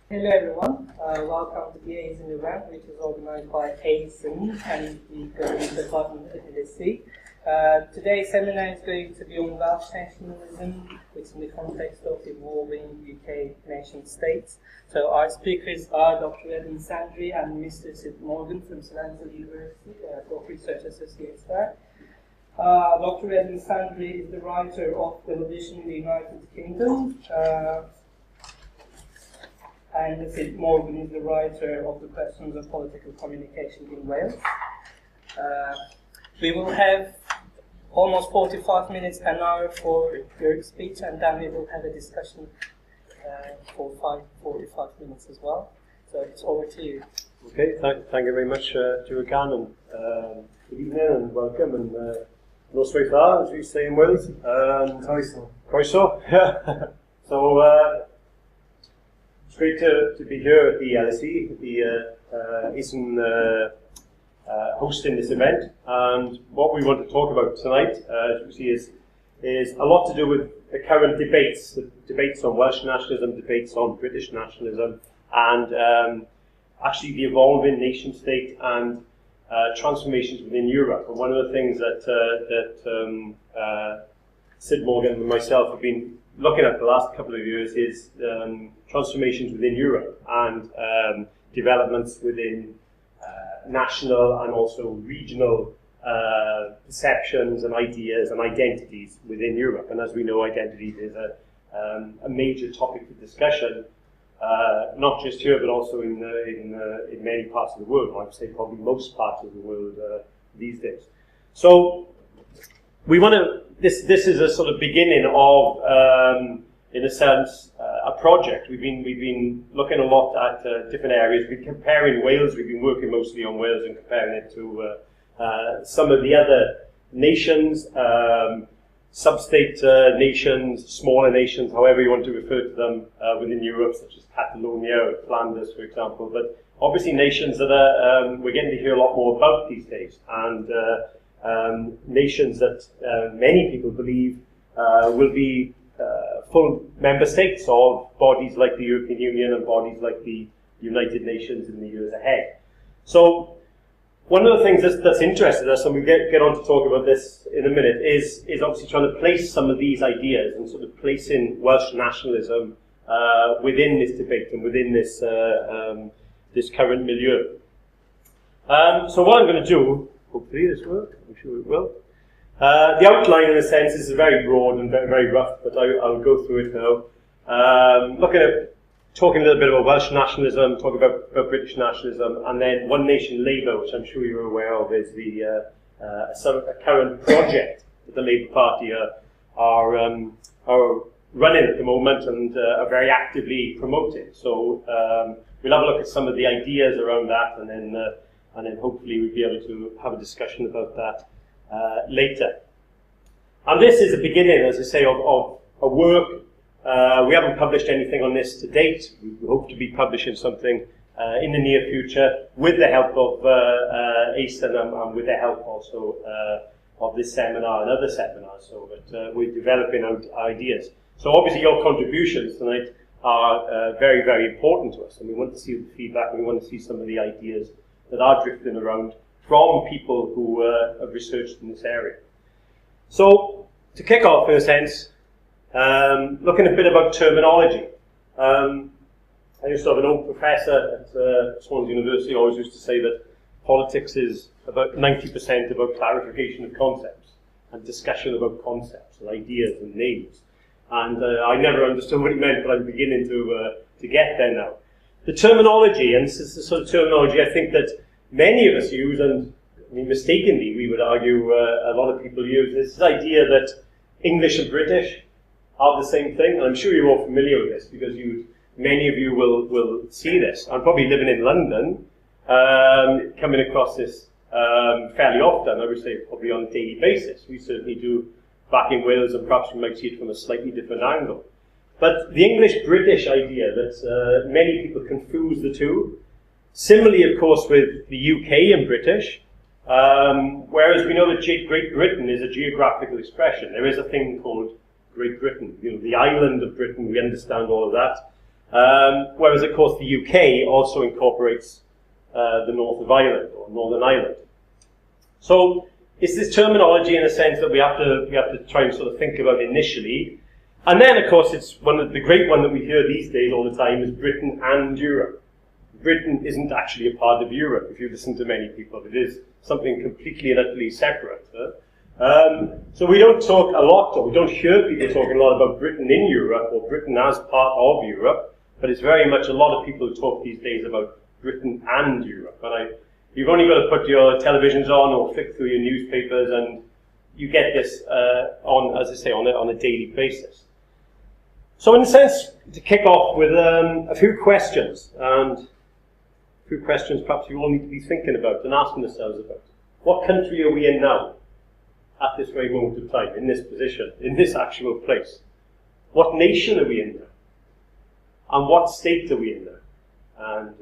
Hello everyone, welcome to the ASEN event, which is organized by ASEN and the Government Department at LSE. Today's seminar is going to be on Welsh nationalism, which is in the context of evolving UK nation states. So our speakers are Dr. Sandry and Mr. Sid Morgan from Swansea University, both research associates there. Dr. Sandry is the writer of Television in the United Kingdom. And Sid Morgan is the writer of the Questions of Political Communication in Wales. We will have almost 45 minutes, an hour for your speech, and then we will have a discussion for 45 minutes as well. So it's over to you. Okay, thank you very much, Julian, and good evening and welcome, and nos very far, as we say in Wales. Croeso. So, it's great to be here at the LSE, the ASEN hosting this event, and what we want to talk about tonight, as you see, is a lot to do with the current debates, the debates on Welsh nationalism, debates on British nationalism, and actually the evolving nation state and transformations within Europe. And one of the things that Sid Morgan and myself have been looking at the last couple of years is transformations within Europe and developments within national and also regional perceptions and ideas and identities within Europe. And as we know, identity is a major topic of discussion, not just here but also in many parts of the world. I would say probably most parts of the world these days. So we want to. This is a sort of beginning of, in a sense, a project. We've been looking a lot at different areas. We've been comparing Wales. We've been working mostly on Wales and comparing it to some of the other nations, sub-state nations, smaller nations, however you want to refer to them within Europe, such as Catalonia or Flanders, for example. But obviously nations that we're getting to hear a lot more about these days, and nations that many people believe will be full member states of bodies like the European Union and bodies like the United Nations in the years ahead. So one of the things that's interested us, and we'll get on to talk about this in a minute, is obviously trying to place some of these ideas and sort of placing Welsh nationalism within this debate and within this this current milieu. So what I'm going to do, hopefully this works, I'm sure it will. The outline, in a sense, is very broad and very rough, but I'll go through it now. Talking a little bit about Welsh nationalism, talk about British nationalism, and then One Nation Labour, which I'm sure you're aware of, is the a current project that the Labour Party are running at the moment and are very actively promoting. So we'll have a look at some of the ideas around that, and then hopefully we'll be able to have a discussion about that later. And this is the beginning, as I say, of a work. We haven't published anything on this to date. We hope to be publishing something in the near future with the help of ASEN and with the help also of this seminar and other seminars. So that we're developing out ideas. So obviously your contributions tonight are very, very important to us, and we want to see the feedback, and we want to see some of the ideas that are drifting around from people who have researched in this area. So, to kick off, in a sense, looking a bit about terminology. I used to have an old professor at Swansea University who always used to say that politics is about 90% about clarification of concepts and discussion about concepts and ideas and names. And I never understood what he meant, but I'm beginning to get there now. The terminology, and this is the sort of terminology I think that many of us use, and I mean, mistakenly we would argue a lot of people use, this idea that English and British are the same thing. And I'm sure you're all familiar with this because many of you will see this. I'm probably living in London, coming across this fairly often. I would say probably on a daily basis. We certainly do back in Wales, and perhaps we might see it from a slightly different angle. But the English-British idea that many people confuse the two. Similarly, of course, with the UK and British, whereas we know that Great Britain is a geographical expression. There is a thing called Great Britain, the island of Britain. We understand all of that. Whereas, of course, the UK also incorporates the North of Ireland, or Northern Ireland. So it's this terminology, in a sense, that we have to try and sort of think about initially. And then, of course, it's the great one that we hear these days all the time is Britain and Europe. Britain isn't actually a part of Europe, if you listen to many people. It is something completely and utterly separate. So we don't talk a lot, or we don't hear people talking a lot about Britain in Europe, or Britain as part of Europe, but it's very much a lot of people who talk these days about Britain and Europe. And you've only got to put your televisions on or flick through your newspapers, and you get this as I say, on a daily basis. So in a sense, to kick off with a few questions, and a few questions perhaps you all need to be thinking about and asking yourselves about. What country are we in now, at this very moment of time, in this position, in this actual place? What nation are we in now? And what state are we in now? And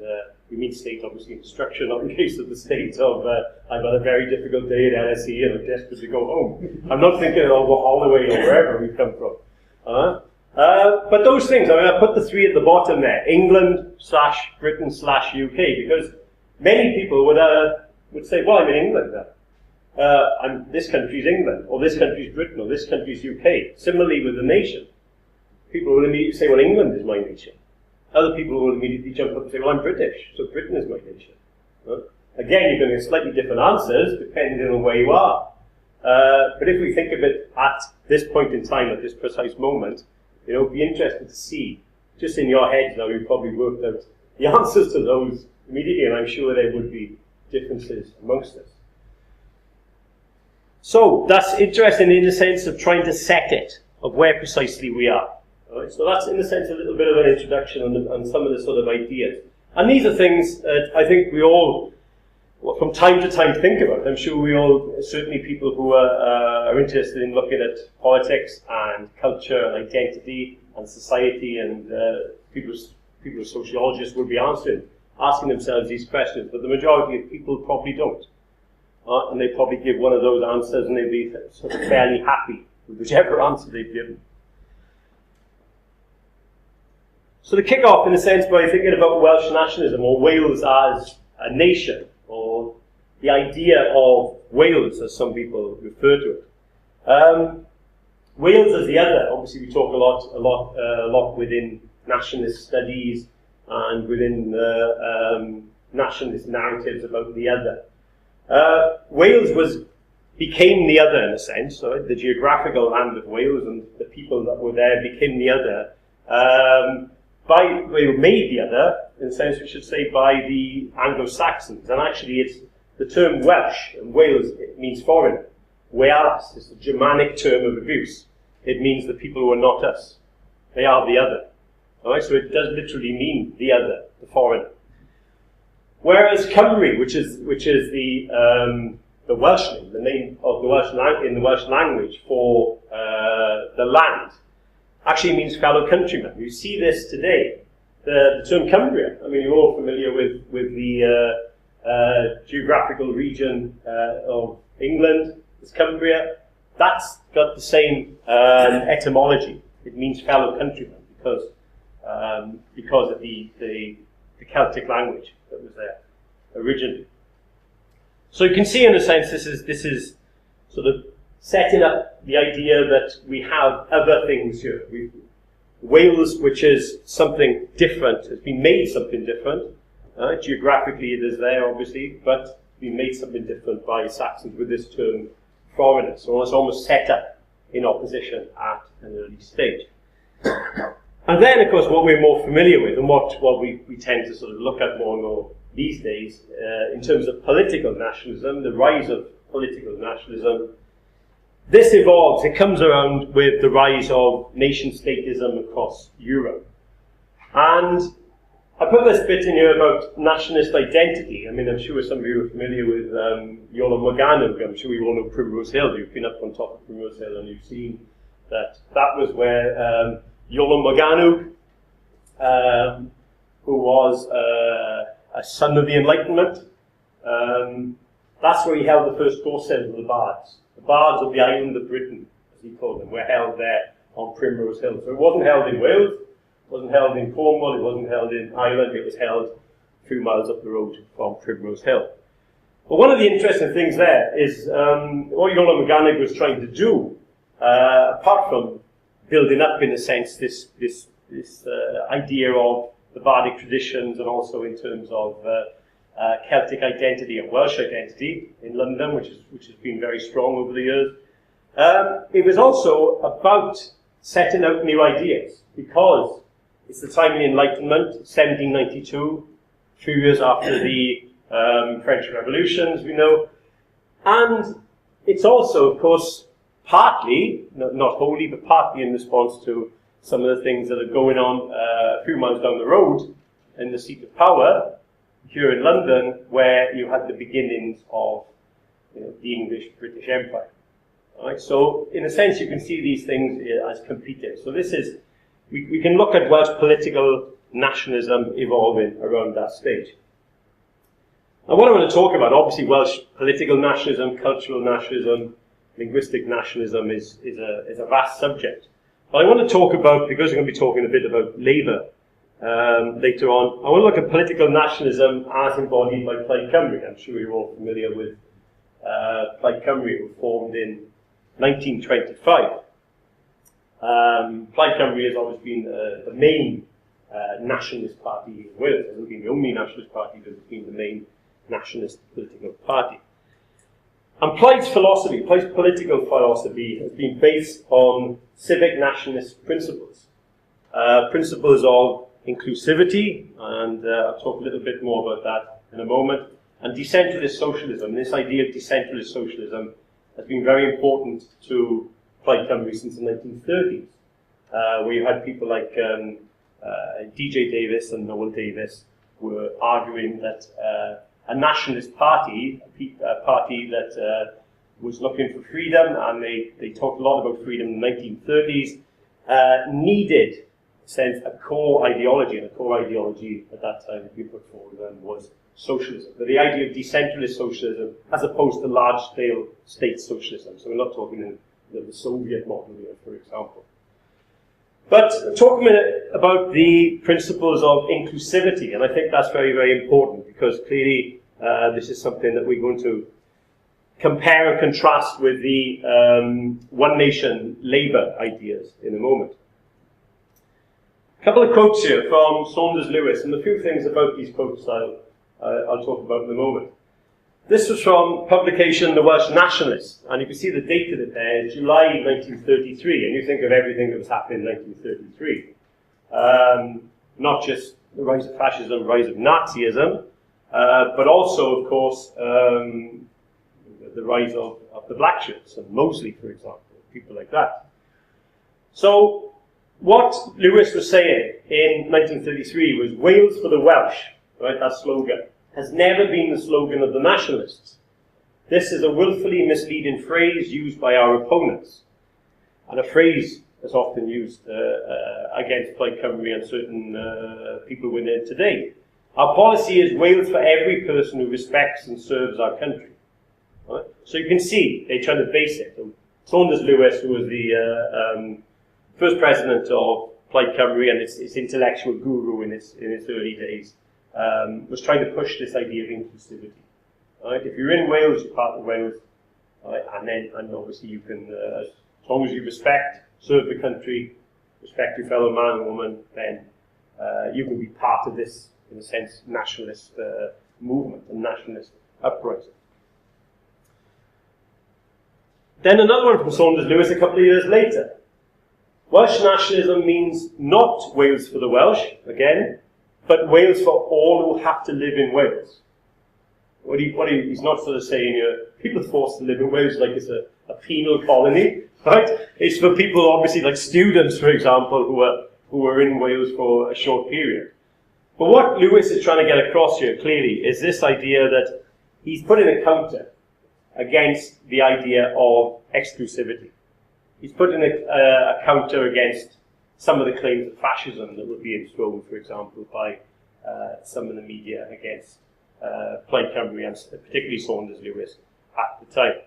we mean state, obviously, in structure, not in case of the state of, I've had a very difficult day at LSE and I'm desperate to go home. I'm not thinking of Holloway or wherever we've come from. But those things, I put the three at the bottom there, England / Britain / UK, because many people would say, well, I'm in England now. This country's England, or this country's Britain, or this country's UK. Similarly with the nation. People will immediately say, well, England is my nation. Other people will immediately jump up and say, well, I'm British, so Britain is my nation. Again, you're going to get slightly different answers depending on where you are. But if we think of it at this point in time, at this precise moment, it'd be interesting to see, just in your heads now, you've probably worked out the answers to those immediately, and I'm sure there would be differences amongst us. So, that's interesting in the sense of trying to set it, of where precisely we are. Right, so that's, in a sense, a little bit of an introduction on some of the sort of ideas. And these are things I think we all, from time to time, think about. I'm sure we all, certainly people who are interested in looking at politics and culture and identity and society, and people who are sociologists will be asking themselves these questions, but the majority of people probably don't. And they probably give one of those answers and they'd be sort of fairly happy with whichever answer they've given. So to kick off, in a sense, by thinking about Welsh nationalism, or Wales as a nation, or the idea of Wales, as some people refer to it. Wales as the other. Obviously, we talk a lot within nationalist studies and within nationalist narratives about the other. Wales became the other, in a sense. So the geographical land of Wales and the people that were there became the other. Made the other, in a sense we should say, by the Anglo-Saxons. And actually it's the term Welsh, and Wales, it means foreigner. Wales is a Germanic term of abuse. It means the people who are not us. They are the other. Alright, so it does literally mean the other, the foreigner. Whereas Cymru, which is the Welsh name, the name of the Welsh in the Welsh language for the land, actually means fellow countrymen. You see this today. The term Cumbria, I mean, you're all familiar with the geographical region of England, it's Cumbria. That's got the same etymology. It means fellow countrymen because of the Celtic language that was there originally. So you can see, in a sense, this is sort of setting up the idea that we have other things here. Wales, which is something different, has been made something different. Geographically it is there, obviously, but been made something different by Saxons with this term foreigner. So it's almost set up in opposition at an early stage. And then, of course, what we're more familiar with, and what we tend to sort of look at more and more these days, in terms of political nationalism, the rise of political nationalism. This evolves, it comes around with the rise of nation-statism across Europe. And I put this bit in here about nationalist identity. I mean, I'm sure some of you are familiar with Iolo Morgannwg. I'm sure you all know Primrose Hill. You've been up on top of Primrose Hill and you've seen that was where Iolo Morgannwg, who was a son of the Enlightenment, that's where he held the first court sales of the bards. The bards of the island of Britain, as he called them, were held there on Primrose Hill. So it wasn't held in Wales, It wasn't held in Cornwall, it wasn't held in Ireland, it was held a few miles up the road from Primrose Hill. But one of the interesting things there is what Iolo McGannig was trying to do, apart from building up, in a sense, this idea of the Bardic traditions, and also in terms of Celtic identity and Welsh identity in London, which has been very strong over the years. It was also about setting out new ideas, because it's the time of the Enlightenment, 1792, a few years after the French Revolution, as we know, and it's also, of course, partly, not wholly, but partly in response to some of the things that are going on a few miles down the road in the seat of power here in London, where you had the beginnings of the English British Empire. Right? So, in a sense, you can see these things as competing. So this is, we can look at Welsh political nationalism evolving around that stage. Now, what I want to talk about, obviously, Welsh political nationalism, cultural nationalism, linguistic nationalism is a vast subject. But I want to talk about, because we're going to be talking a bit about Labour later on, I want to look at political nationalism as embodied by Plaid Cymru. I'm sure you're all familiar with Plaid Cymru, who formed in 1925. Plaid Cymru has always been the main nationalist party in Wales. It hasn't been the only nationalist party, but it's been the main nationalist political party. And Plaid's philosophy, Plaid's political philosophy, has been based on civic nationalist principles. Principles of inclusivity, and I'll talk a little bit more about that in a moment, and decentralist socialism. This idea of decentralist socialism has been very important to Plaid Cymru since the 1930s, where you had people like DJ Davis and Noel Davis were arguing that a nationalist party, a party that was looking for freedom, and they talked a lot about freedom in the 1930s, needed, sense, a core ideology, and a core ideology at that time that we put forward then was socialism. But the idea of decentralist socialism as opposed to large-scale state socialism. So we're not talking in the Soviet model here, for example. But talk a minute about the principles of inclusivity, and I think that's very, very important, because clearly this is something that we're going to compare and contrast with the One Nation Labour ideas in a moment. A couple of quotes here from Saunders Lewis, and a few things about these quotes I'll talk about in a moment. This was from publication The Welsh Nationalist, and you can see the date of it there, July 1933, and you think of everything that was happening in 1933. Not just the rise of fascism, rise of Nazism, but also, of course, the rise of the black shirts, and Mosley, for example, people like that. So, what Lewis was saying in 1933 was Wales for the Welsh, right, that slogan, has never been the slogan of the nationalists. This is a willfully misleading phrase used by our opponents, and a phrase that's often used against Plaid Cymru and certain people within it today. Our policy is Wales for every person who respects and serves our country. Right? So you can see they're trying to base it. Saunders Lewis, who was the first president of Plaid Cymru and its intellectual guru in its early days, was trying to push this idea of inclusivity. Right? If you're in Wales, you're part of Wales, right? and obviously you can, as long as you respect, serve the country, respect your fellow man and woman, then you can be part of this, in a sense, nationalist movement and nationalist uprising. Then another one from Saunders Lewis a couple of years later. Welsh nationalism means not Wales for the Welsh, again, but Wales for all who have to live in Wales. He's not sort of saying people are forced to live in Wales like it's a penal colony, right? It's for people, obviously, like students, for example, who are in Wales for a short period. But what Lewis is trying to get across here, clearly, is this idea that he's putting a counter against the idea of exclusivity. He's putting a counter against some of the claims of fascism that were being thrown, for example, by some of the media against Plaid Cymru and particularly Saunders Lewis at the time.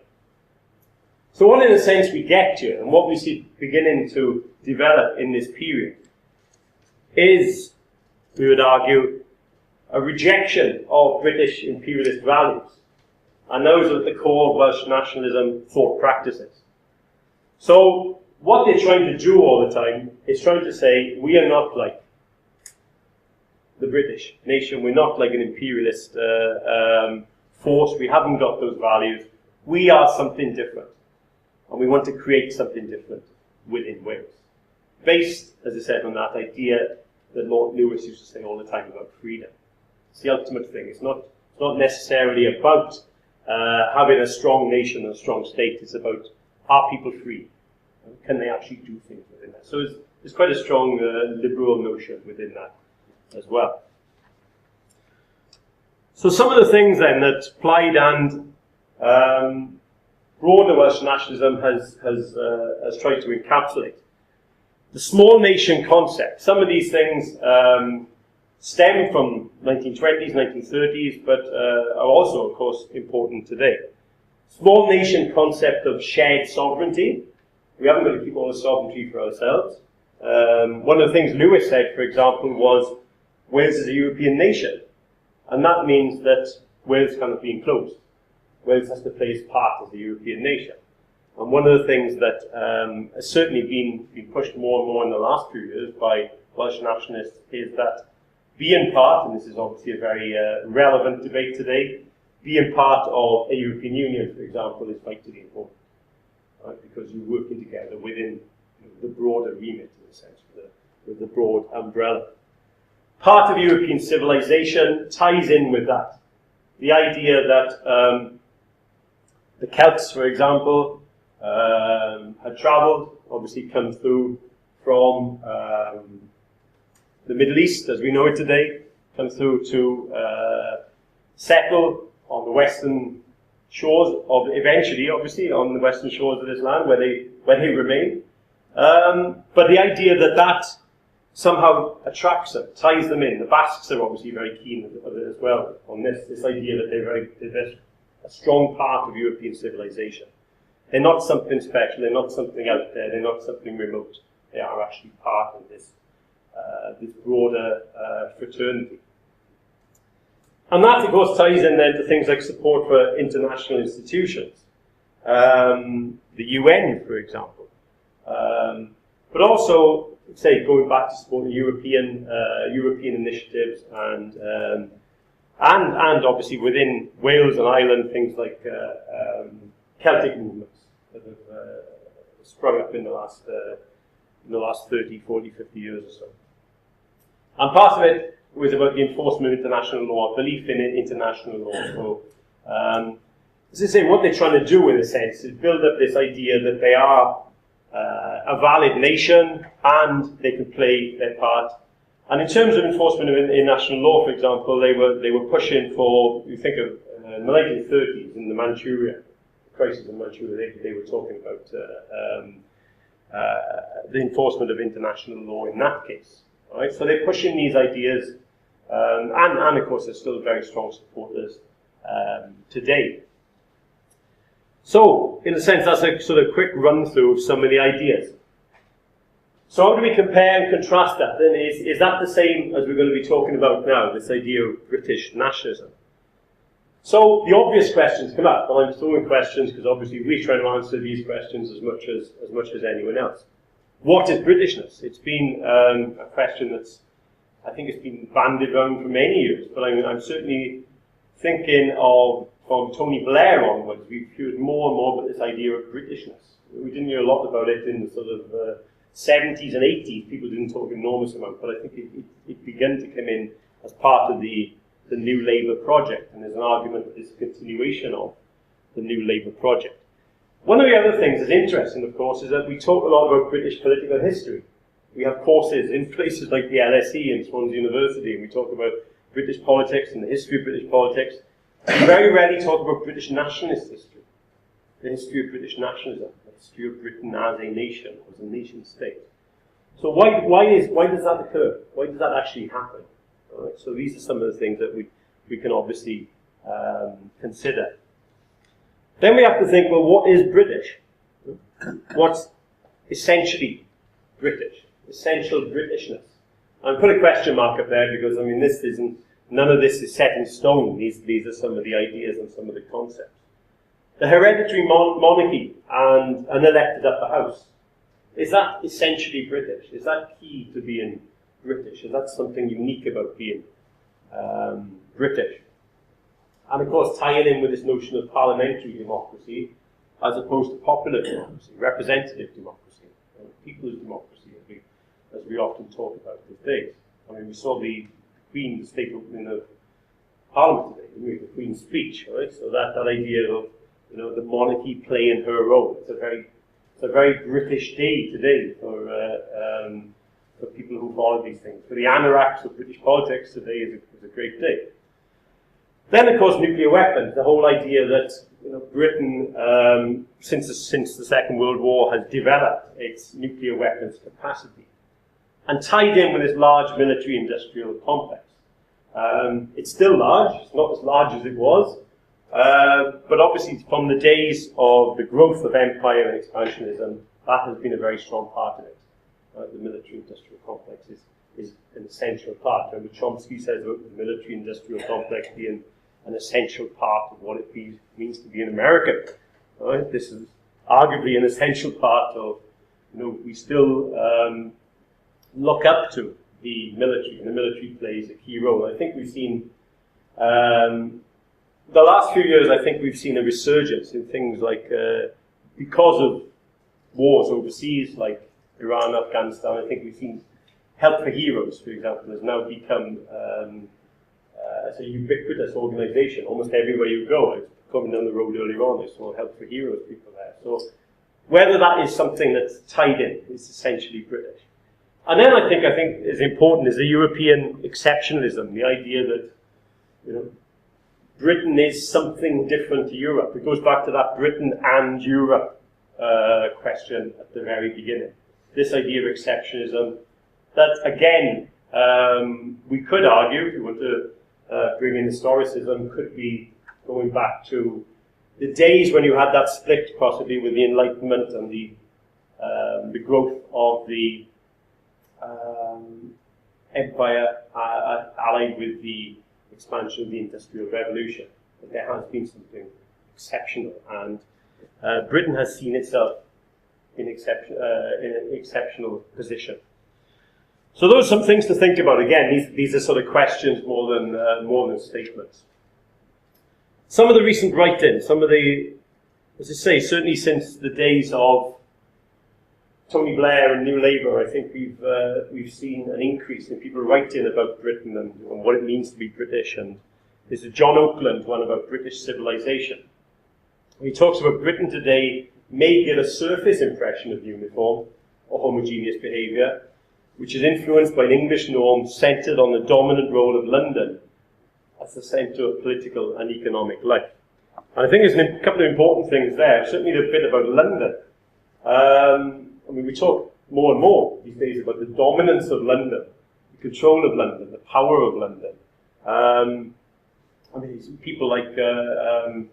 So what, in a sense, we get here, and what we see beginning to develop in this period, is, we would argue, a rejection of British imperialist values. And those are at the core of Welsh nationalism thought practices. So what they're trying to do all the time is trying to say, we are not like the British nation. We're not like an imperialist force. We haven't got those values. We are something different. And we want to create something different within Wales. Based, as I said, on that idea that Lord Lewis used to say all the time about freedom. It's the ultimate thing. It's not necessarily about having a strong nation and a strong state. It's about, are people free? Can they actually do things within that? So there's quite a strong liberal notion within that as well. So some of the things then that Plaid and broader Welsh nationalism has tried to encapsulate. The small nation concept. Some of these things stem from 1920s, 1930s, but are also, of course, important today. Small nation concept of shared sovereignty. We haven't got to keep all the sovereignty for ourselves. One of the things Lewis said, for example, was Wales is a European nation. And that means that Wales cannot be enclosed. Wales has to play its part as a European nation. And one of the things that has certainly been pushed more and more in the last few years by Welsh nationalists is that being part, and this is obviously a very relevant debate today, being part of a European Union, for example, is vitally important. Right? Because you're working together within the broader remit, in a sense, with the broad umbrella. Part of European civilization ties in with that. The idea that the Celts, for example, had travelled, obviously come through from the Middle East, as we know it today, come through to settle on the western shores of, eventually, obviously, on the western shores of this land, where they remain. But the idea that somehow attracts them, ties them in. The Basques are obviously very keen of it as well on this idea that they're a strong part of European civilization. They're not something special, they're not something out there, they're not something remote. They are actually part of this broader fraternity. And that, of course, ties in then to things like support for international institutions. The UN, for example. But also, say, going back to supporting European initiatives and obviously within Wales and Ireland, things like Celtic movements that have sprung up in the last 30, 40, 50 years or so. And part of it was about the enforcement of international law, belief in international law. So, as I say, what they're trying to do, in a sense, is build up this idea that they are a valid nation and they can play their part. And in terms of enforcement of international law, for example, they were pushing for, you think of in the 1930s in the Manchuria, the crisis in Manchuria, they were talking about the enforcement of international law in that case. Right? So they're pushing these ideas, and of course they're still very strong supporters today. So, in a sense, that's a sort of quick run-through of some of the ideas. So how do we compare and contrast that? Then is that the same as we're going to be talking about now, this idea of British nationalism? So the obvious questions come up. Well, I'm throwing questions because obviously we're trying to answer these questions as much as anyone else. What is Britishness? It's been a question that's, I think it's been bandied around for many years, but I'm certainly thinking of, from Tony Blair onwards, we've heard more and more about this idea of Britishness. We didn't hear a lot about it in the sort of 70s and 80s. People didn't talk an enormous amount, but I think it began to come in as part of the New Labour project, and there's an argument that it's a continuation of the New Labour project. One of the other things that's interesting, of course, is that we talk a lot about British political history. We have courses in places like the LSE and Swansea University, and we talk about British politics and the history of British politics. We very rarely talk about British nationalist history, the history of British nationalism, the history of Britain as a nation, as a nation state. So why does that occur? Why does that actually happen? All right, so these are some of the things that we can obviously consider. Then we have to think, well, what is British? What's essentially British? Essential Britishness. And put a question mark up there because, I mean, none of this is set in stone. These are some of the ideas and some of the concepts. The hereditary monarchy and an elected upper house. Is that essentially British? Is that key to being British? Is that something unique about being British? And of course, tying in with this notion of parliamentary democracy as opposed to popular democracy, representative democracy, people's democracy, as we often talk about these days. I mean, we saw the Queen, the state opening of Parliament today, the Queen's speech, right? So that idea of the monarchy playing her role. It's a very British day today for people who follow these things. For the anoraks of British politics, today is a great day. Then, of course, nuclear weapons. The whole idea that Britain, since the Second World War, has developed its nuclear weapons capacity, and tied in with this large military-industrial complex. It's still large. It's not as large as it was. But obviously, from the days of the growth of empire and expansionism, that has been a very strong part of it. The military-industrial complex is an essential part. And Chomsky says about the military-industrial complex being an essential part of what it means to be an American. Right? This is arguably an essential part of, we still look up to the military, and the military plays a key role. I think we've seen the last few years, I think we've seen a resurgence in things like, because of wars overseas, like Iran, Afghanistan, I think we've seen Help for Heroes, for example, has now become a ubiquitous organisation. Almost everywhere you go, I was coming down the road earlier on, I saw Help for Heroes people there. So whether that is something that's tied in, is essentially British. And then I think is important is the European exceptionalism, the idea that, Britain is something different to Europe. It goes back to that Britain and Europe question at the very beginning. This idea of exceptionalism, that again, we could argue, if we want to bring in historicism, could be going back to the days when you had that split possibly with the Enlightenment and the growth of the empire allied with the expansion of the Industrial Revolution. But there has been something exceptional, and Britain has seen itself in an exceptional position. So those are some things to think about. Again, these are sort of questions more than statements. Some of the recent write-ins, as I say, certainly since the days of Tony Blair and New Labour, I think we've seen an increase in people writing about Britain and what it means to be British. And there's a John Oakland one about British civilization. He talks about Britain today may give a surface impression of uniform or homogeneous behaviour, which is influenced by an English norm centred on the dominant role of London as the centre of political and economic life. And I think there's a couple of important things there. Certainly the bit about London. We talk more and more these days about the dominance of London, the control of London, the power of London. People like the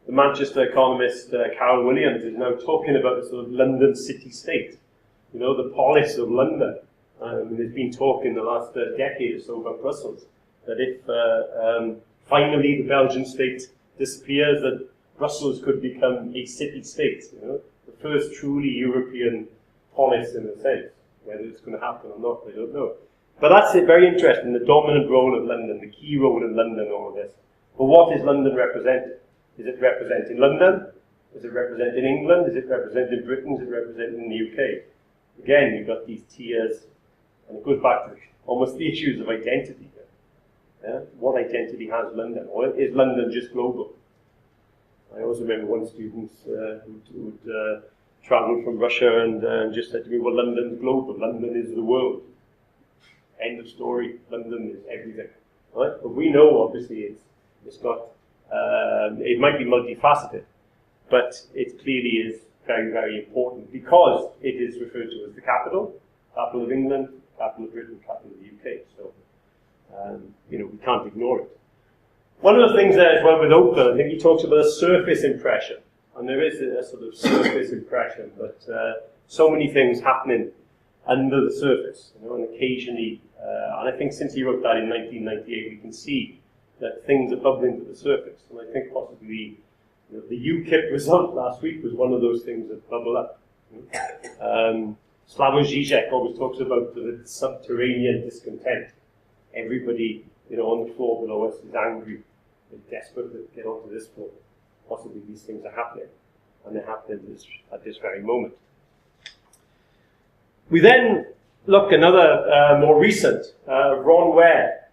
Manchester economist Carol Williams is now talking about the sort of London city-state, the polis of London. There's been talk in the last decade or so about Brussels, that if finally the Belgian state disappears, that Brussels could become a city-state, the first truly European polis in a sense. Whether it's going to happen or not, I don't know. But that's it, very interesting, the dominant role of London, the key role of London, all of this. But what is London representing? Is it representing London? Is it representing England? Is it representing Britain? Is it representing the UK? Again, you've got these tiers, and it goes back to almost the issues of identity. Yeah? What identity has London? Or is London just global? I always remember one student who would travel from Russia and just said to me, well, London's global. London is the world. End of story. London is everything. Right? But we know, obviously, it's not. It might be multifaceted, but it clearly is very, very important because it is referred to as the capital of England, capital of Britain, capital of the UK. So, we can't ignore it. One of the things there as well with Oakland, I think he talks about a surface impression. And there is a sort of surface impression, but so many things happening under the surface, and occasionally, and I think since he wrote that in 1998, we can see that things are bubbling to the surface. And I think possibly the UKIP result last week was one of those things that bubble up. Slavoj Žižek always talks about the subterranean discontent. Everybody, on the floor below us is angry. They're desperate to get onto this floor. Possibly these things are happening, and they're happening at this very moment. We then look another more recent, Ron Ware,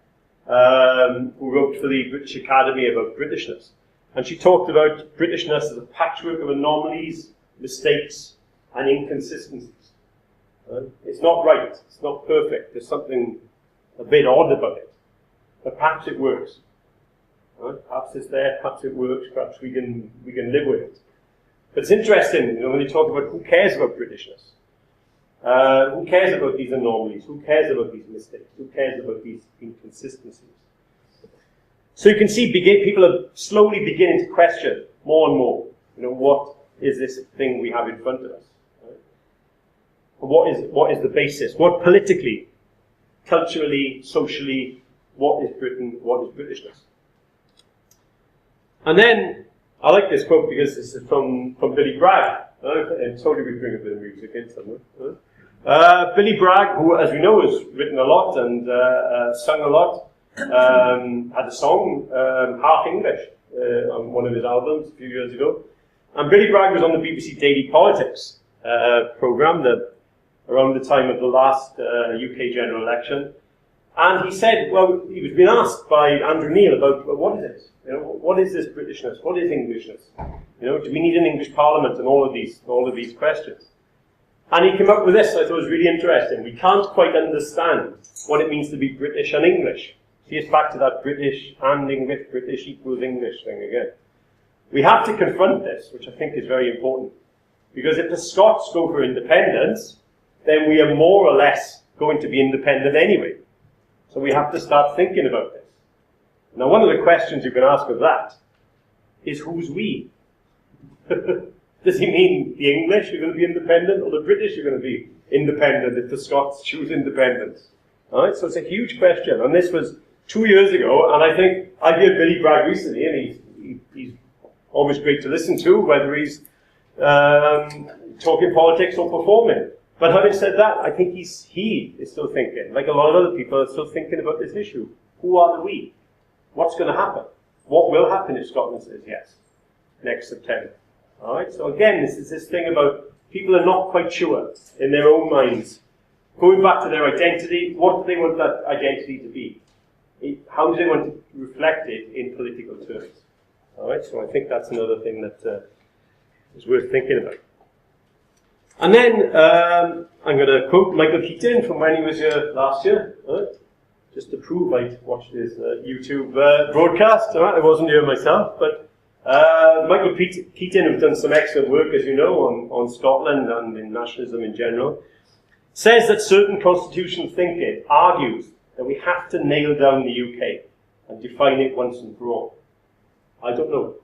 who wrote for the British Academy about Britishness. And she talked about Britishness as a patchwork of anomalies, mistakes, and inconsistencies. It's not right, it's not perfect, there's something a bit odd about it. But perhaps it works. Perhaps it's there, perhaps it works, perhaps we can live with it. But it's interesting, when you talk about who cares about Britishness. Who cares about these anomalies? Who cares about these mistakes? Who cares about these inconsistencies? So you can see people are slowly beginning to question more and more. What is this thing we have in front of us? Right? What is the basis? What politically, culturally, socially, what is Britain? What is Britishness? And then I like this quote because this is from Billy Bragg. And totally we bring a bit of music in somewhere. Billy Bragg, who, as we know, has written a lot and sung a lot, had a song, half English, on one of his albums a few years ago. And Billy Bragg was on the BBC Daily Politics programme around the time of the last UK general election. And he said, he was being asked by Andrew Neil about, what is it? What is this Britishness? What is Englishness? Do we need an English Parliament and all of these questions? And he came up with this, I thought it was really interesting. We can't quite understand what it means to be British and English. See, it's back to that British and English, British equals English thing again. We have to confront this, which I think is very important. Because if the Scots go for independence, then we are more or less going to be independent anyway. So we have to start thinking about this. Now, one of the questions you can ask of that is, who's we? Does he mean the English are going to be independent, or the British are going to be independent if the Scots choose independence? All right, so it's a huge question, and this was 2 years ago, and I think I've heard Billy Bragg recently, and he's always great to listen to, whether he's talking politics or performing. But having said that, I think he is still thinking, like a lot of other people are still thinking about this issue. Who are the we? What's going to happen? What will happen if Scotland says yes next September? All right. So again, this is this thing about people are not quite sure in their own minds. Going back to their identity, what do they want that identity to be? How do they want to reflect it in political terms? All right. So I think that's another thing that is worth thinking about. And then I'm going to quote Michael Keating from when he was here last year, right? Just to prove I watched his YouTube broadcast. Right? I wasn't here myself, but Michael Keating, who's done some excellent work, as you know, on Scotland and in nationalism in general, says that certain constitutional thinking argues that we have to nail down the UK and define it once and for all. I don't know.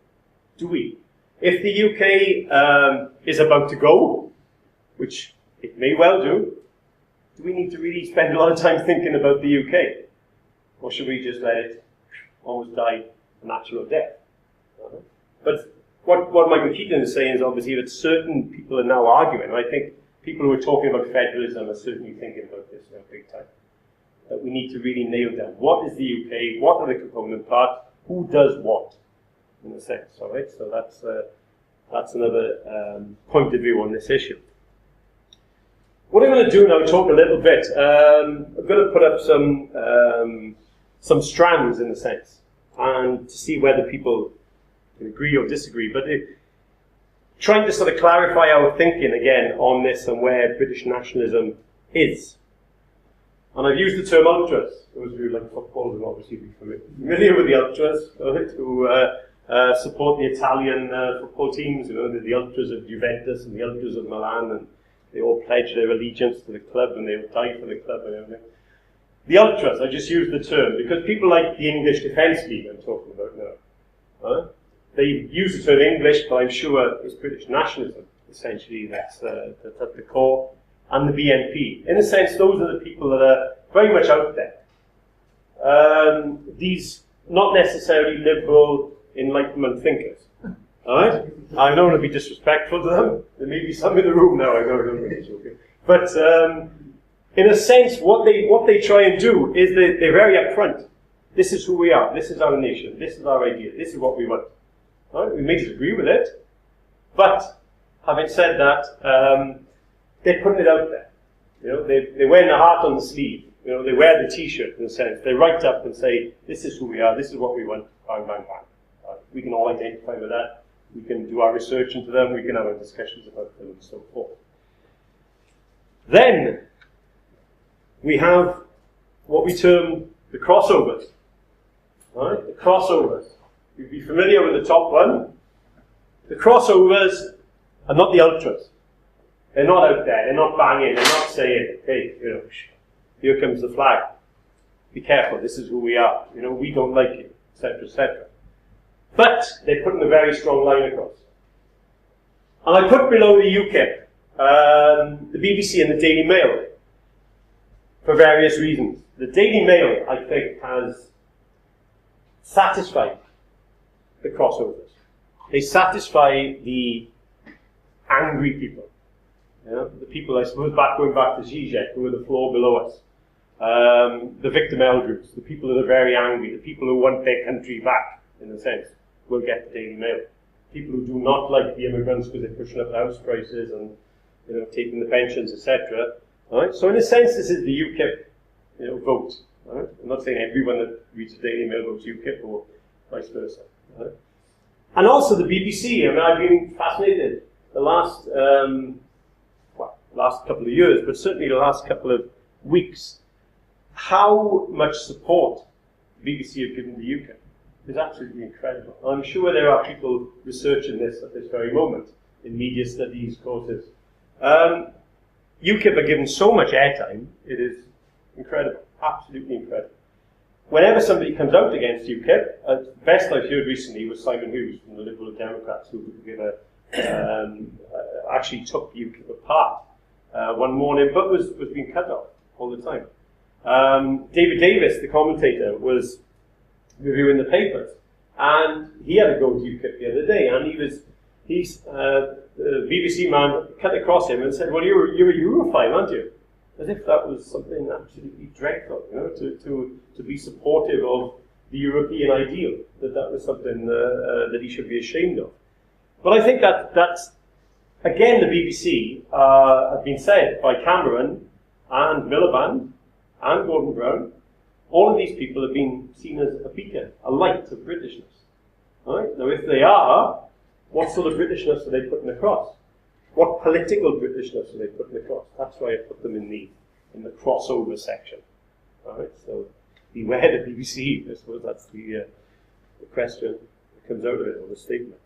Do we? If the UK is about to go, which it may well do we need to really spend a lot of time thinking about the UK? Or should we just let it almost die a natural death? But what Michael Keating is saying is obviously that certain people are now arguing, I think people who are talking about federalism are certainly thinking about this big time, that we need to really nail down what is the UK, what are the component parts, who does what, in a sense, all right? So that's another point of view on this issue. What I'm going to do now, talk a little bit. I'm going to put up some strands, in a sense, and to see whether people can agree or disagree. But trying to sort of clarify our thinking again on this and where British nationalism is. And I've used the term ultras. Those who like football will obviously be familiar with the ultras, right? Who support the Italian football teams. You know, the ultras of Juventus and the ultras of Milan, and they all pledge their allegiance to the club and they'll die for the club and everything. The ultras, I just use the term because people like the English Defence League I'm talking about now. They use the term English, but I'm sure it's British nationalism, essentially, that's at the core. and the BNP. In a sense, those are the people that are very much out there. These not necessarily liberal Enlightenment thinkers. Alright? I don't want to be disrespectful to them. There may be some in the room now, I know I'm really joking. But in a sense, what they try and do is they're very upfront. This is who we are, this is our nation, this is our idea, this is what we want. Right? We may disagree with it, but having said that, they're putting it out there. You know, they wear their heart on the sleeve. You know, they wear the T-shirt in a sense. They write up and say, this is who we are, this is what we want, bang, bang, bang. We can all identify with that. We can do our research into them. We can have our discussions about them and so forth. Then we have what we term the crossovers. Right? The crossovers. You'd be familiar with the top one. The crossovers are not the ultras. They're not out there. They're not banging. They're not saying, hey, you know, here comes the flag. Be careful. This is who we are. You know, we don't like you, etc., etc. But they're putting a very strong line across. And I put below the UKIP, the BBC and the Daily Mail, for various reasons. The Daily Mail, I think, has satisfied the crossovers. They satisfy the angry people. You know, the people, I suppose, going back to Zizek, who are the floor below us. The victim elders, the people that are very angry, the people who want their country back, in a sense, will get the Daily Mail. People who do not like the immigrants because they're pushing up house prices and, you know, taking the pensions, etc. Right? So in a sense, this is the UKIP, you know, vote. Right? I'm not saying everyone that reads the Daily Mail votes UKIP or vice versa. Right? And also the BBC. I mean, I've been fascinated the last couple of years, but certainly the last couple of weeks, how much support the BBC have given the UKIP is absolutely incredible. I'm sure there are people researching this at this very moment in media studies courses. UKIP are given so much airtime, it is incredible, absolutely incredible. Whenever somebody comes out against UKIP, the best I've heard recently was Simon Hughes from the Liberal Democrats, who actually took UKIP apart one morning, but was being cut off all the time. David Davis, the commentator, was reviewing the papers, and he had a go at UKIP the other day, and the BBC man cut across him and said, well, you're a Europhile, aren't you? As if that was something absolutely dreadful, you know, to be supportive of the European ideal, that was something that he should be ashamed of. But I think that's, again, the BBC have been said by Cameron and Miliband and Gordon Brown. All of these people have been seen as a beacon, a light of Britishness. Right? Now, if they are, what sort of Britishness are they putting across? What political Britishness are they putting across? That's why I put them in the crossover section. Right? So beware the BBC. I suppose that's the question that comes out of it, or the statement.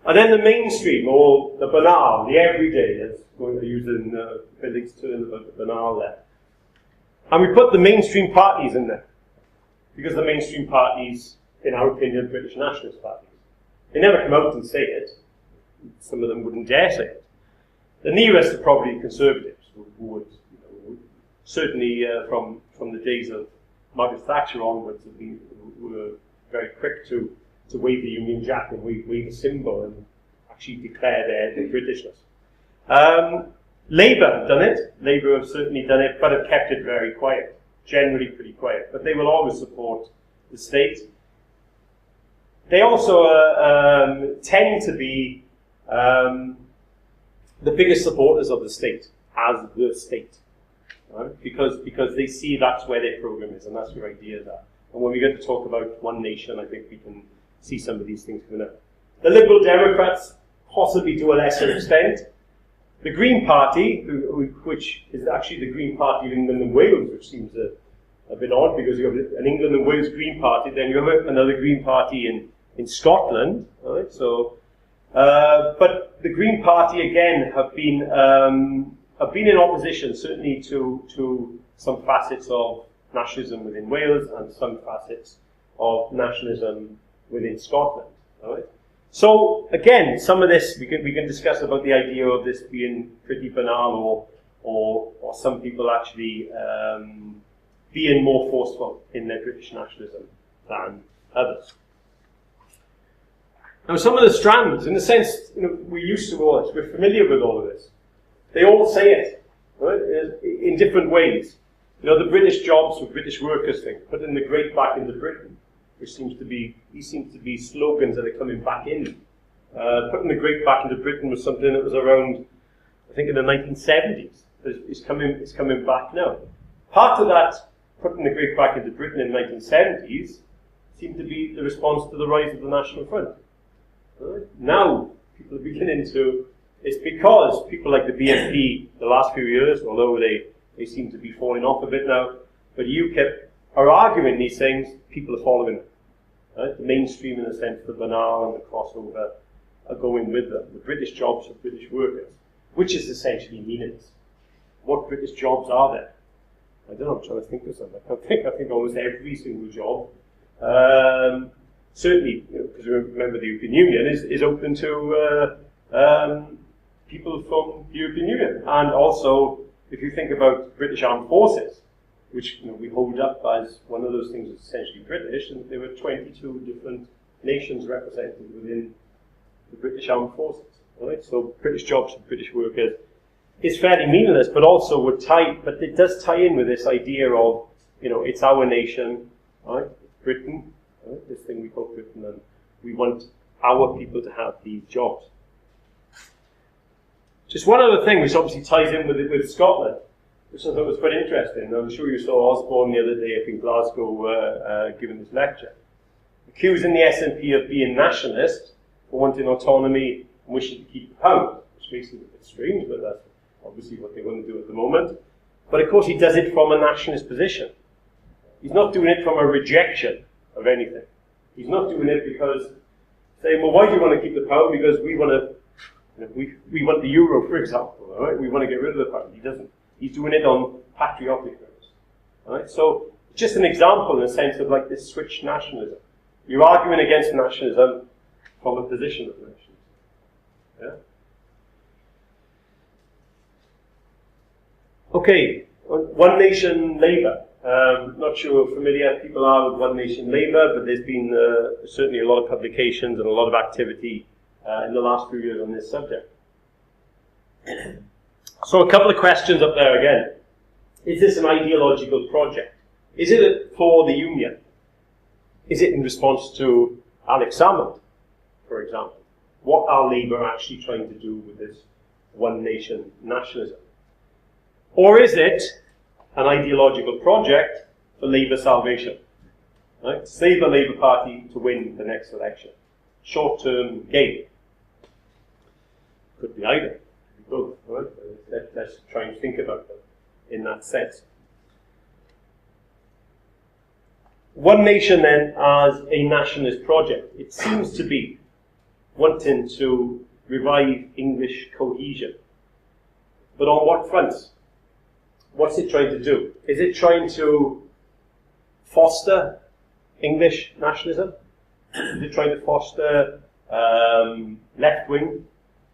And then the mainstream, or the banal, the everyday, as going to use in Billy's term about the banal there. And we put the mainstream parties in there, because the mainstream parties, in our opinion, British nationalist parties. They never come out and say it. Some of them wouldn't dare say it. The nearest are probably Conservatives, who would, certainly from the days of Margaret Thatcher onwards, who were very quick to wave the Union Jack and wave a symbol and actually declare their Britishness. Labour have done it. Labour have certainly done it, but have kept it very quiet, generally pretty quiet. But they will always support the state. They also tend to be the biggest supporters of the state as the state, right? Because they see that's where their program is and that's where ideas are. And when we get to talk about one nation, I think we can see some of these things coming up. The Liberal Democrats possibly to a lesser extent. The Green Party, which is actually the Green Party of England and Wales, which seems a bit odd because you have an England and Wales Green Party, then you have another Green Party in Scotland, right? So, but the Green Party again have been in opposition certainly to some facets of nationalism within Wales and some facets of nationalism within Scotland, right? So again, some of this we can discuss about the idea of this being pretty banal or some people actually being more forceful in their British nationalism than others. Now, some of the strands, in a sense, we're used to all this, we're familiar with all of this. They all say it, right, in different ways. The British jobs for British workers thing, putting the great back into Britain, which seems to be slogans that are coming back in. Putting the great back into Britain was something that was around, I think, in the 1970s. It's coming back now. Part of that, putting the great back into Britain in the 1970s, seemed to be the response to the rise of the National Front. Right? Now, people are beginning to, it's because people like the BNP, the last few years, although they seem to be falling off a bit now, but UKIP are arguing these things, people are following them. Right? The mainstream, in a sense, the banal and the crossover are going with them. The British jobs of British workers, which is essentially meaningless. What British jobs are there? I don't know, I'm trying to think of something. I think almost every single job. Certainly, because remember the European Union is open to people from the European Union. And also, if you think about British Armed Forces, which we hold up as one of those things that's essentially British, and there were 22 different nations represented within the British Armed Forces. Right? So British jobs for British workers is fairly meaningless, but also but it does tie in with this idea of, it's our nation, right? Britain, right? This thing we call Britain, and we want our people to have these jobs. Just one other thing which obviously ties in with Scotland, which I thought was quite interesting. I'm sure you saw Osborne the other day up in Glasgow giving this lecture, accusing the SNP of being nationalist for wanting autonomy and wishing to keep the pound, which makes it a bit strange, but that's obviously what they want to do at the moment. But of course he does it from a nationalist position. He's not doing it from a rejection of anything. He's not doing it because saying, well, why do you want to keep the pound? Because we want to, we want the euro, for example. All right? We want to get rid of the pound. He doesn't. He's doing it on patriotic grounds. All right? So just an example in the sense of like this switch nationalism. You're arguing against nationalism from a position of nationalism. Yeah. Okay, One Nation Labour. Not sure how familiar people are with One Nation Labour, but there's been certainly a lot of publications and a lot of activity in the last few years on this subject. So a couple of questions up there again. Is this an ideological project? Is it for the Union? Is it in response to Alex Salmond, for example? What are Labour actually trying to do with this One Nation nationalism? Or is it an ideological project for Labour salvation? Right? Save the Labour Party to win the next election. Short-term gain. Could be either. Could be both. Right? Let's try and think about them in that sense. One Nation then as a nationalist project. It seems to be wanting to revive English cohesion. But on what fronts? What's it trying to do? Is it trying to foster English nationalism? Is it trying to foster left-wing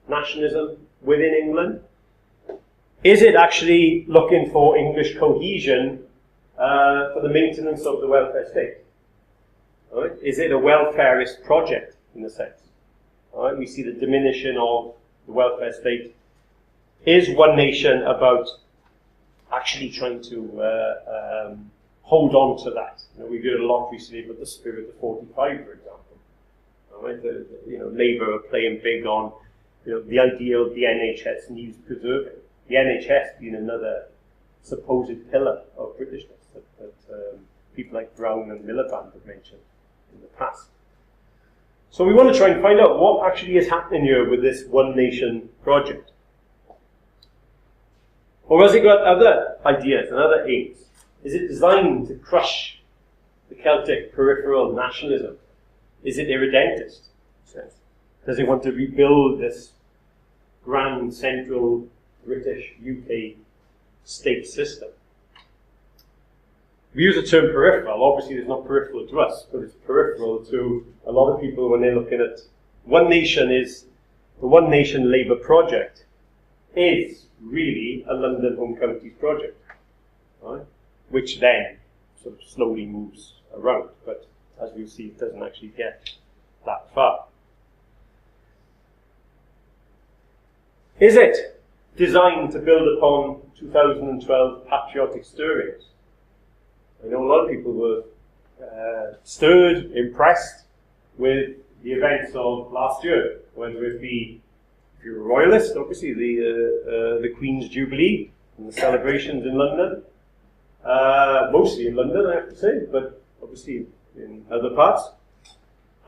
nationalism within England? Is it actually looking for English cohesion for the maintenance of the welfare state? Right? Is it a welfarist project in a sense? Right? We see the diminishing of the welfare state. Is One Nation about actually trying to hold on to that? We've heard a lot recently about the spirit of 45, for example. Right? Labour are playing big on the idea of the NHS needs preserving. The NHS being another supposed pillar of Britishness that people like Brown and Miliband have mentioned in the past. So we want to try and find out what actually is happening here with this One Nation project. Or has it got other ideas and other aims? Is it designed to crush the Celtic peripheral nationalism? Is it irredentist? Does it want to rebuild this grand central British UK state system? We use the term peripheral. Obviously it's not peripheral to us, but it's peripheral to a lot of people when they're looking at One Nation. Is the One Nation Labour project is really a London Home Counties project, right? Which then sort of slowly moves around, but as we'll see, it doesn't actually get that far. Is it designed to build upon 2012 patriotic stirrings? I know a lot of people were stirred, impressed with the events of last year, whether it be, if you're a royalist, obviously the Queen's Jubilee and the celebrations in London, mostly in London, I have to say, but obviously in other parts,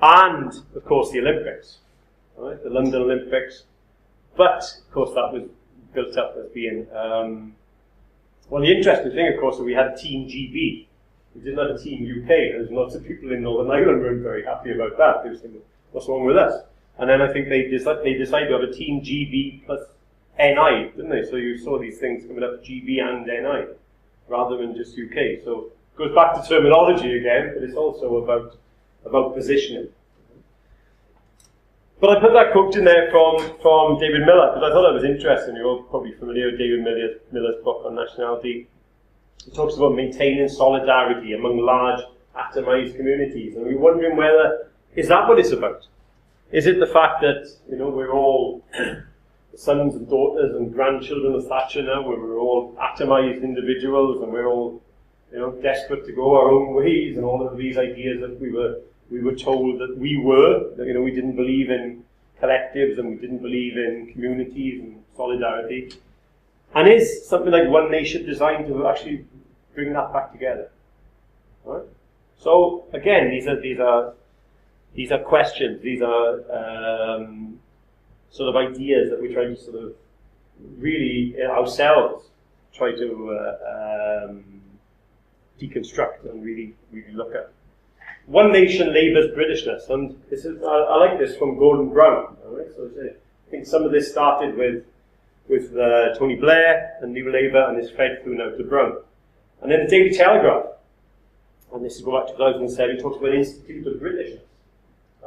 and of course the Olympics, right? The London Olympics. But of course that was built up as being well, the interesting thing, of course, that we had Team GB. We didn't have a Team UK. There's lots of people in Northern Ireland weren't very happy about that. They were saying, what's wrong with us? And then I think they decided to have a Team GB plus NI, didn't they? So you saw these things coming up, GB and NI, rather than just UK. So it goes back to terminology again, but it's also about positioning. But I put that quote in there from David Miller, because I thought that was interesting. You're all probably familiar with David Miller's book on nationality. He talks about maintaining solidarity among large atomized communities. And we're wondering is that what it's about? Is it the fact that, we're all sons and daughters and grandchildren of Thatcher now, where we're all atomized individuals and we're all, desperate to go our own ways, and all of these ideas that we were told that we were, that, we didn't believe in collectives and we didn't believe in communities and solidarity. And is something like One Nation designed to actually bring that back together? Right? So again, these are questions. These are sort of ideas that we're trying to sort of really ourselves try to deconstruct and really look at. One Nation labours Britishness, and this is, I like this from Gordon Brown. Right? So I think some of this started with Tony Blair and New Labour, and it's fed through now to Brown. And then the Daily Telegraph, and this is going back to 2007, he talks about Institute of Britishness.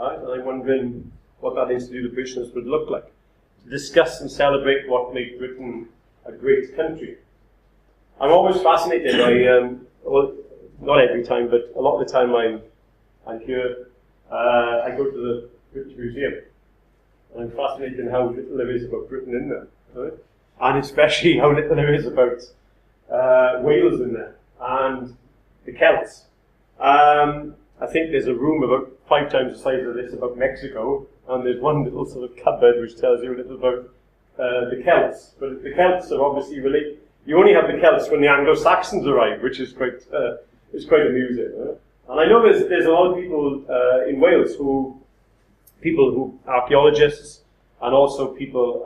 Right? And I'm wondering what that Institute of Britishness would look like, to discuss and celebrate what made Britain a great country. I'm always fascinated by, well, not every time, but a lot of the time I'm here, I go to the British Museum, and I'm fascinated in how little there is about Britain in there, right? And especially how little there is about Wales in there, and the Celts. I think there's a room about 5 times the size of this about Mexico, and there's one little sort of cupboard which tells you a little about the Celts. But the Celts are obviously related. You only have the Celts when the Anglo-Saxons arrive, which is quite amusing. Right? And I know there's a lot of people in Wales who archaeologists, and also people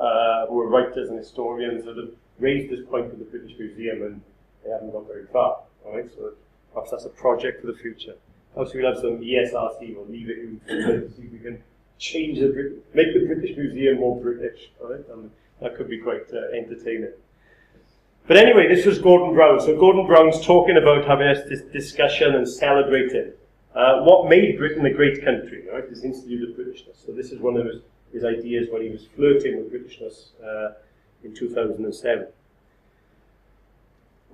who are writers and historians that have raised this point with the British Museum, and they haven't gone very far. All right, so perhaps that's a project for the future. Perhaps we'll have some ESRC, we'll leave it in to see if we can change make the British Museum more British. All right, and that could be quite entertaining. But anyway, this was Gordon Brown. So Gordon Brown's talking about having this discussion and celebrating what made Britain a great country, right? This Institute of Britishness. So this is one of his ideas when he was flirting with Britishness in 2007.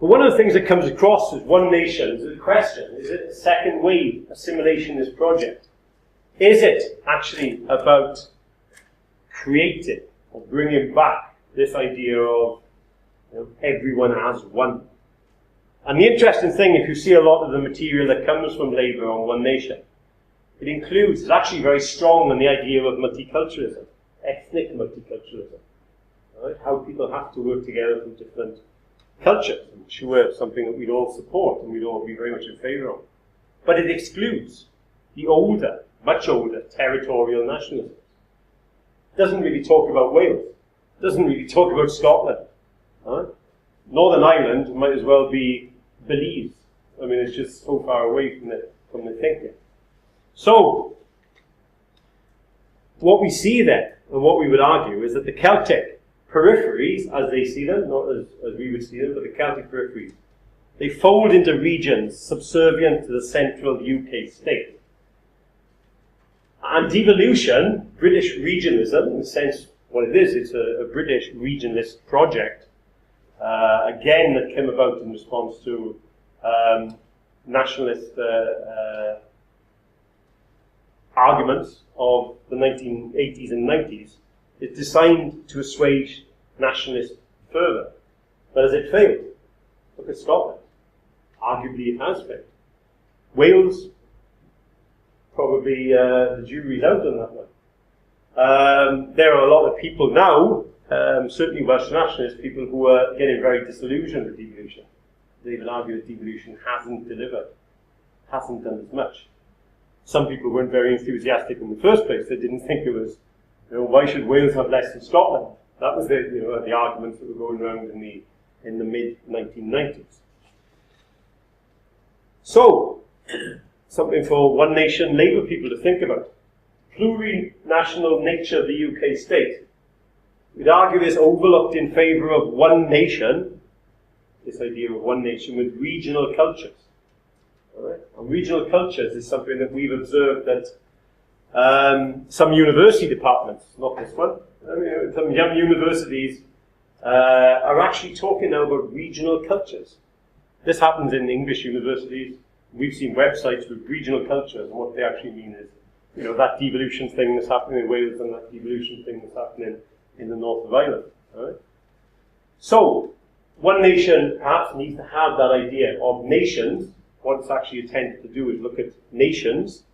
But one of the things that comes across as One Nation is the question, is it a second wave assimilationist project? Is it actually about creating or bringing back this idea of everyone as one? And the interesting thing, if you see a lot of the material that comes from Labour on One Nation, it's actually very strong on the idea of multiculturalism, ethnic multiculturalism, right? How people have to work together from different cultures. I'm sure it's something that we'd all support and we'd all be very much in favour of. But it excludes the older, much older, territorial nationalism. It doesn't really talk about Wales. It doesn't really talk about Scotland. Right? Northern Ireland might as well be Belize. I mean, it's just so far away from the thinking. So, what we see then, and what we would argue, is that the Celtic peripheries, as they see them, not as we would see them, but the Celtic peripheries, they fold into regions subservient to the central UK state. And devolution, British regionalism, in the sense what it is. It's a British regionalist project, again, that came about in response to nationalist arguments of the 1980s and 90s. It's designed to assuage nationalists further. But has it failed? Look at Scotland. Arguably it has failed. Wales, probably the jury's out on that one. There are a lot of people now, certainly Welsh nationalists, people who are getting very disillusioned with devolution. They even argue that devolution hasn't delivered, hasn't done as much. Some people weren't very enthusiastic in the first place. They didn't think it was, why should Wales have less than Scotland? That was the arguments that were going around in the mid-1990s. So, something for One Nation Labour people to think about. Plurinational nature of the UK state. We'd argue this overlooked in favour of one nation, this idea of one nation with regional cultures. All right? And regional cultures is something that we've observed that some university departments, not this one, some young universities are actually talking now about regional cultures. This happens in English universities. We've seen websites with regional cultures, and what they actually mean is, that devolution thing that's happening in Wales and that devolution thing that's happening in the north of Ireland. All right? So, One Nation perhaps needs to have that idea of nations. What it's actually attempted to do is look at nations.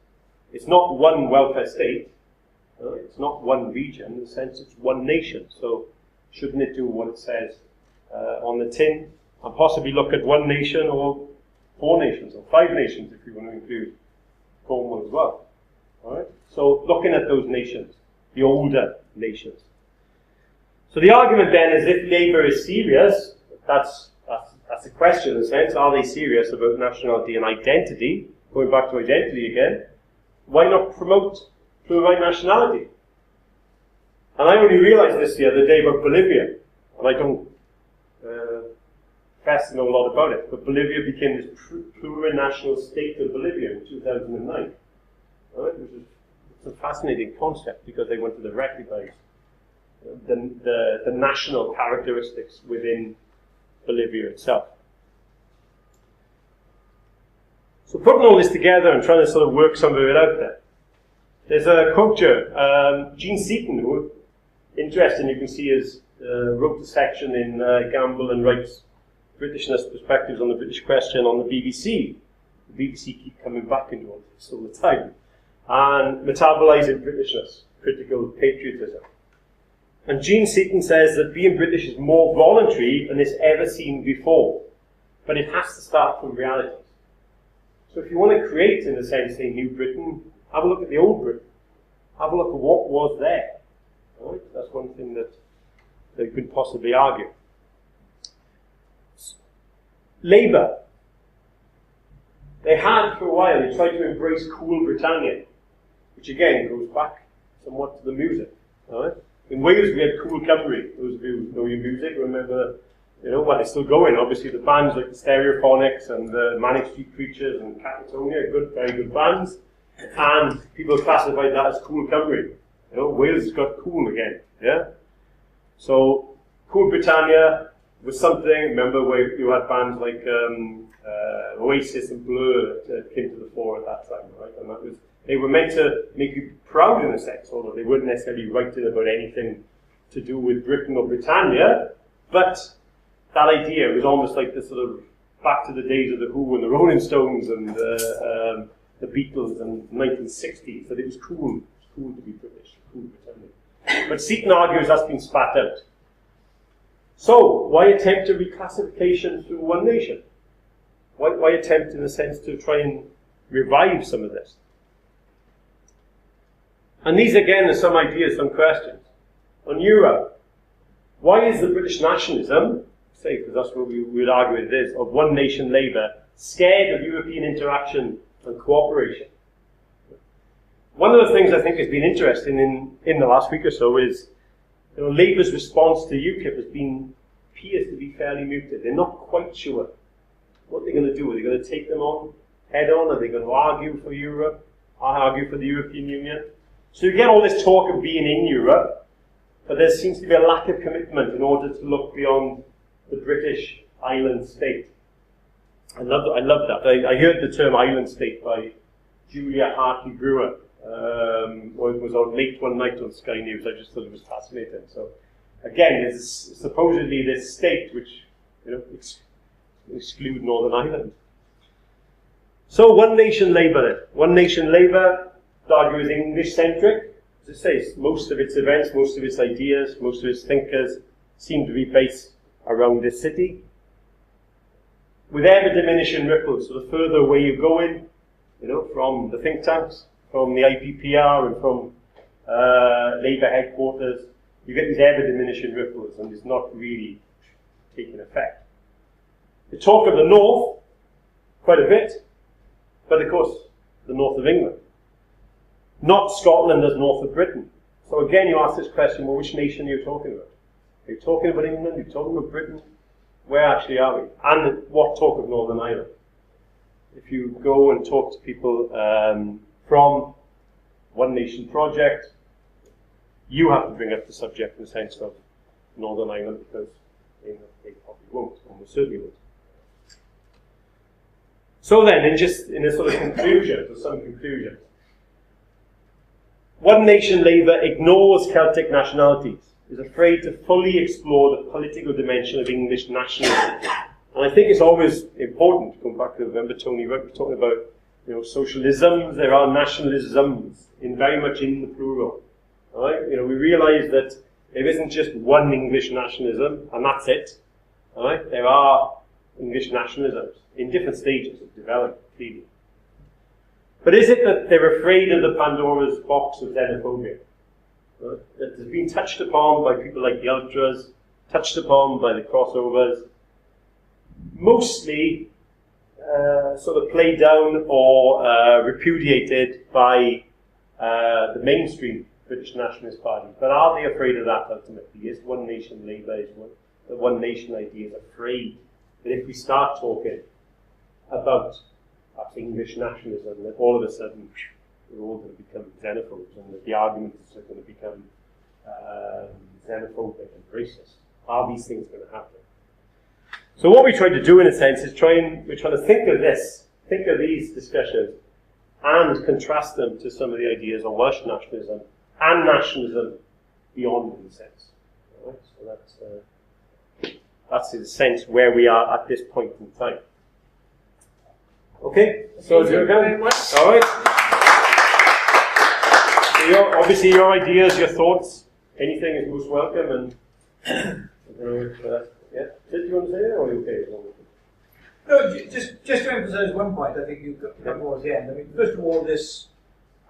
It's not one welfare state. It's not one region. In a sense, it's one nation. So, shouldn't it do what it says on the tin? And possibly look at one nation or 4 nations or 5 nations if you want to include Cornwall as well. All right? So, looking at those nations, the older nations. So the argument then is, if Labour is serious, that's a question in a sense, are they serious about nationality and identity? Going back to identity again, why not promote plurinationality? And I only realised this the other day about Bolivia, and I don't profess to know a lot about it, but Bolivia became this plurinational state of Bolivia in 2009. Right? Which is a fascinating concept, because they wanted to recognise the national characteristics within Bolivia itself. So putting all this together and trying to sort of work some of it out there, there's a quote here, Gene Seaton, who, interesting, you can see has wrote a section in Gamble and Wright's Britishness Perspectives on the British Question on the BBC. The BBC keep coming back into all this all the time. And Metabolising Britishness, Critical Patriotism. And Gene Seaton says that being British is more voluntary than it's ever seen before, but it has to start from realities. So if you want to create, in a sense, a new Britain, have a look at the old Britain. Have a look at what was there. All right? That's one thing that they could possibly argue. Labour. They had, for a while, they tried to embrace cool Britannia, which again goes back somewhat to the music. All right? In Wales, we had Cool Cymru. Those of you who know your music remember, well, it's still going. Obviously, the bands like the Stereophonics and the Manic Street Preachers and Catatonia, good, very good bands. And people classified that as Cool Cymru. Wales has got cool again. Yeah. So, Cool Britannia was something. Remember, where you had bands like Oasis and Blur that came to the fore at that time, right? And that was. They were meant to make you proud in a sense, although they weren't necessarily writing about anything to do with Britain or Britannia. But that idea was almost like this sort of back to the days of the Who and the Rolling Stones and the Beatles and the 1960s, that it was cool. It was cool to be British, cool Britannia. But Seaton argues that's been spat out. So, why attempt a reclassification through one nation? Why attempt, in a sense, to try and revive some of this? And these, again, are some ideas, some questions. On Europe, why is the British nationalism, say, because that's what we would argue it is, of one nation Labour, scared of European interaction and cooperation? One of the things I think has been interesting in the last week or so is, Labour's response to UKIP appears to be fairly muted. They're not quite sure what they're going to do. Are they going to take them on head on? Are they going to argue for Europe? Argue for the European Union? So you get all this talk of being in Europe, but there seems to be a lack of commitment in order to look beyond the British island state. I love that. I heard the term island state by Julia Hartley-Brewer. It was on late one night on Sky News. I just thought it was fascinating. So, again, there's supposedly this state which, exclude Northern Ireland. So, One Nation Labour then. One Nation Labour, I'd argue, is English-centric. As I say, most of its events, most of its ideas, most of its thinkers seem to be based around this city. With ever diminishing ripples, so the further away you're going, from the think tanks, from the IPPR and from Labour headquarters, you get these ever diminishing ripples, and it's not really taking effect. We talk of the north quite a bit, but of course, the north of England. Not Scotland as north of Britain. So again, you ask this question, well, which nation are you talking about? Are you talking about England? Are you talking about Britain? Where actually are we? And what talk of Northern Ireland? If you go and talk to people from One Nation Project, you have to bring up the subject in the sense of Northern Ireland, because they probably won't, almost certainly won't. So then, in a sort of conclusion, or some conclusions, One Nation Labour ignores Celtic nationalities, is afraid to fully explore the political dimension of English nationalism. And I think it's always important, going back to, remember Tony Rudd was talking about, socialisms, there are nationalisms, very much in the plural. Right? We realise that there isn't just one English nationalism, and that's it. Right? There are English nationalisms in different stages of development, clearly. But is it that they're afraid of the Pandora's box of xenophobia? Right? That has been touched upon by people like the Ultras, touched upon by the crossovers, mostly sort of played down or repudiated by the mainstream British Nationalist Party. But are they afraid of that ultimately? Is One Nation Labour, the One Nation idea is afraid that if we start talking about English nationalism, that all of a sudden we're all going to become xenophobes, and that the arguments are going to become xenophobic and racist? Are these things going to happen? So what we try to do, in a sense, is we're trying to think of these discussions, and contrast them to some of the ideas of Welsh nationalism and nationalism beyond, in a sense. Right? So that's in a sense where we are at this point in time. Okay, so thank you very much. All right. So obviously your ideas, your thoughts, anything is most welcome. And yeah, did you want to say that, or are you okay? No, just to emphasise one point, I think you got towards the end. I mean, first of all, this,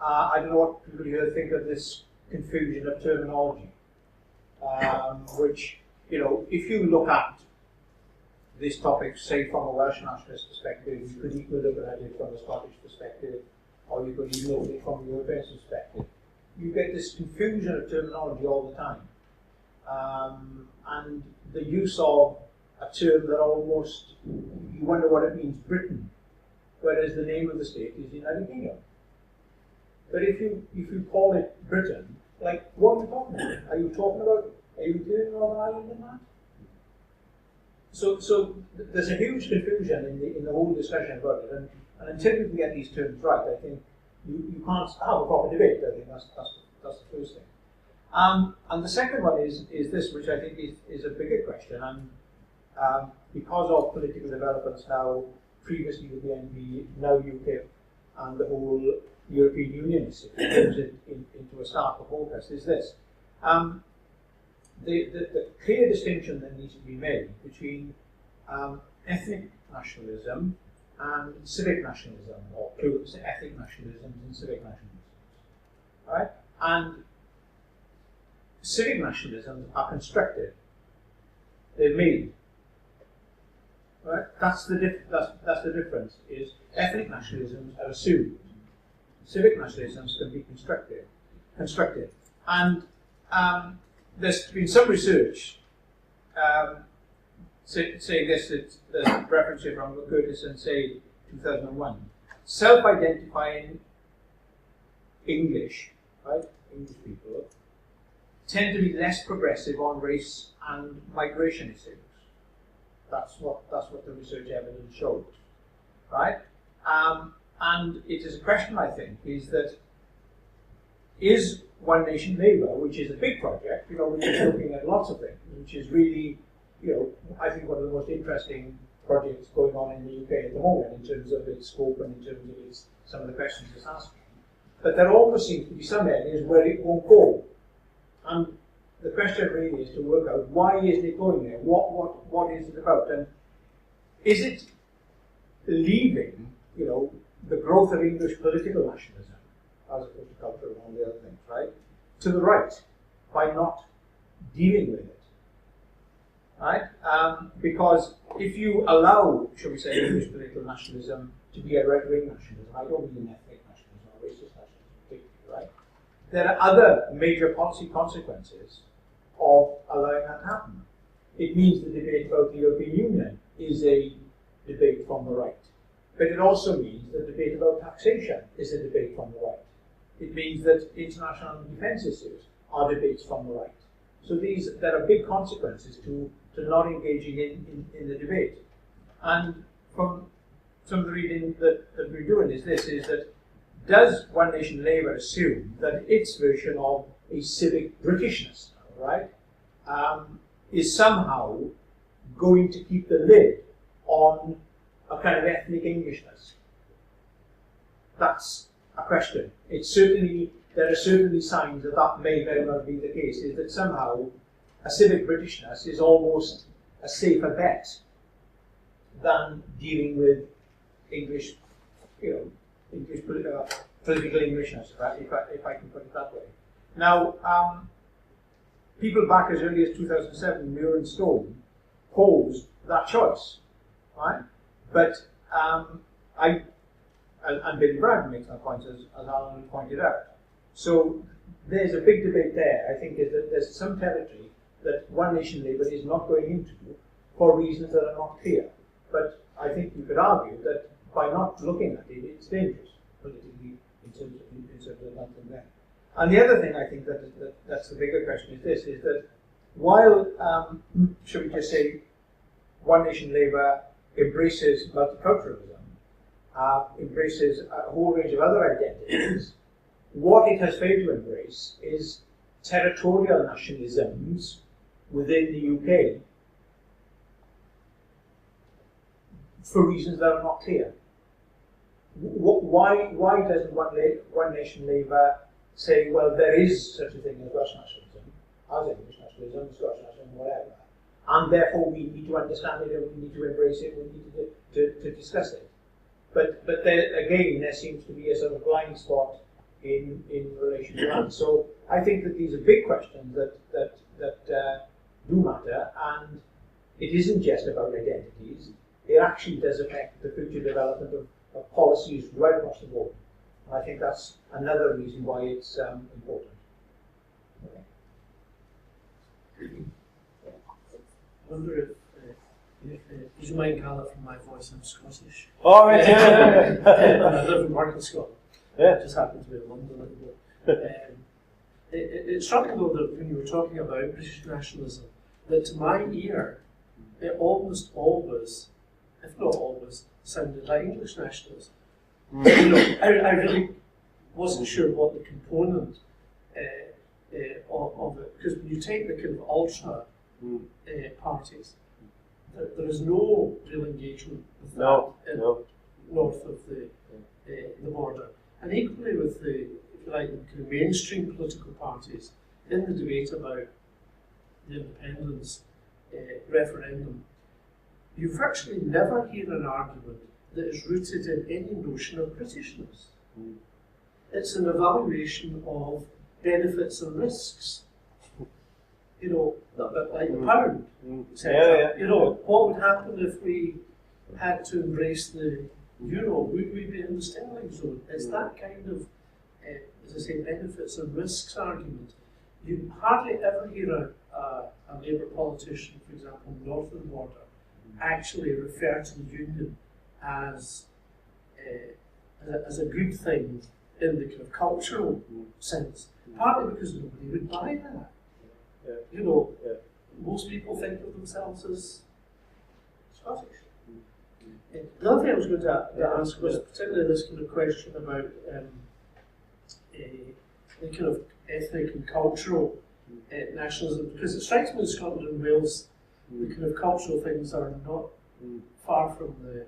I don't know what people here think of this confusion of terminology, which, if you look at this topic, say from a Welsh nationalist perspective, you could equally look at it from a Scottish perspective, or you could even look at it from a European perspective. You get this confusion of terminology all the time. And the use of a term that almost, you wonder what it means, Britain, whereas the name of the state is United Kingdom. But if you call it Britain, like, what are you talking about? Are you including Northern Ireland in that? So there's a huge confusion in the whole discussion about it, and until you can get these terms right, I think you can't have a proper debate. I think that's the first thing. And the second one is this, which I think is a bigger question, and because of political developments now, previously with the NB, now UK, and the whole European Union issue, brings it into a stark focus, is this. The clear distinction that needs to be made between ethnic nationalism and civic nationalism, or ethnic nationalism and civic nationalism. Right? And civic nationalisms are constructed. They're made. Right? That's the difference. Is ethnic nationalisms are assumed. Civic nationalisms can be constructed. And there's been some research saying this. There's a reference here from Curtis and say 2001. Self-identifying English, right? English people, tend to be less progressive on race and migration issues. That's what the research evidence shows, right? And it is a question, I think, is One Nation Labour, which is a big project, which is looking at lots of things, which is really, I think one of the most interesting projects going on in the UK at the moment in terms of its scope and in terms of some of the questions it's asking. But there almost seems to be some areas where it won't go. And the question really is to work out, why isn't it going there? What is it about? And is it leaving, the growth of English political nationalism, as opposed to culture and all the other things, right, to the right, by not dealing with it, right? Because if you allow, shall we say, English political nationalism to be a right-wing nationalism, I don't mean ethnic nationalism or racist nationalism particularly, right? There are other major policy consequences of allowing that to happen. It means the debate about the European Union is a debate from the right. But it also means the debate about taxation is a debate from the right. It means that international defence issues are debates from the right. So there are big consequences to not engaging in the debate. And from some of the reading that we're doing is that does One Nation Labour assume that its version of a civic Britishness, right, is somehow going to keep the lid on a kind of ethnic Englishness? That's a question. There are certainly signs that may very well be the case, is that somehow a civic Britishness is almost a safer bet than dealing with English, English political Englishness, right, if I can put it that way. Now, people back as early as 2007, Muir and Stone, posed that choice, right? But and Billy Bragg makes that point, as Alan pointed out. So there's a big debate there, I think, is that there's some territory that One Nation Labour is not going into for reasons that are not clear. But I think you could argue that by not looking at it, it's dangerous politically in terms of nothing there. And the other thing I think that's the bigger question is this, is that while, should we just say, One Nation Labour embraces multiculturalism, embraces a whole range of other identities, what it has failed to embrace is territorial nationalisms within the UK for reasons that are not clear. Why doesn't One Nation Labour say, well, there is such a thing as Welsh nationalism, as English nationalism, Scottish nationalism, whatever, and therefore we need to understand it and we need to embrace it, we need to discuss it. But there, again, there seems to be a sort of blind spot in relation to that. So I think that these are big questions that do matter, and it isn't just about identities. It actually does affect the future development of policies right across the board. And I think that's another reason why it's important. Okay. I wonder if would you mind, Carla, from my voice? I'm Scottish. Oh, right, yeah. And I live in Market, Scotland. Yeah. I just happen to be in London at the moment. It struck me though that when you were talking about British nationalism, that to my ear, it almost always, if not always, sounded like English nationalism. I really wasn't sure what the component of it, because when you take the kind of ultra parties, there is no real engagement with that north of the border. And equally with the, if you like, the kind of mainstream political parties in the debate about the independence referendum, you virtually never hear an argument that is rooted in any notion of Britishness. It's an evaluation of benefits and risks. A bit like the pound. What would happen if we had to embrace the euro? Would we be in the sterling zone? It's that kind of, as I say, benefits and risks argument. You hardly ever hear a Labour politician, for example, north of the border, actually refer to the union as a good thing in the kind of cultural sense. Partly because nobody would buy that. You know, most people think of themselves as Scottish. The other thing I was going to ask was particularly this kind of question about the kind of ethnic and cultural nationalism, because it strikes me in Scotland and Wales, the kind of cultural things are not far from the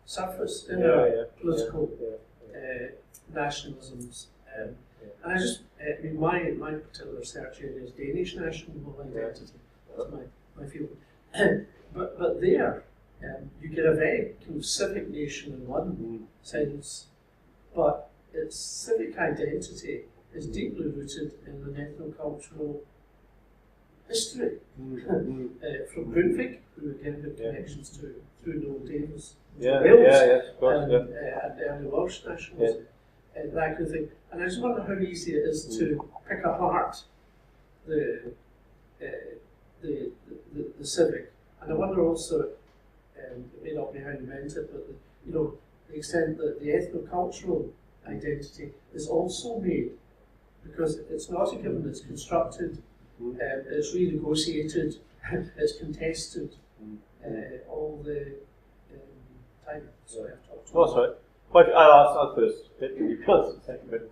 surface in our political nationalisms. And I just, I mean, my particular research area is Danish national identity. That's my field. But there, you get a very kind of civic nation in one sense, but its civic identity is deeply rooted in an ethno-cultural history. From Grundtvig, who again had connections to through Noel Davis, Wales, of course, and the early Welsh nationalism, and that kind of thing. And I just wonder how easy it is to pick apart the civic. And I wonder also, it may not be how you meant it, but the extent that the ethno-cultural identity is also made, because it's not a given, it's constructed, it's renegotiated, it's contested all the time. So I have talked to that's right. But I'll first bit, and you can answer the second bit,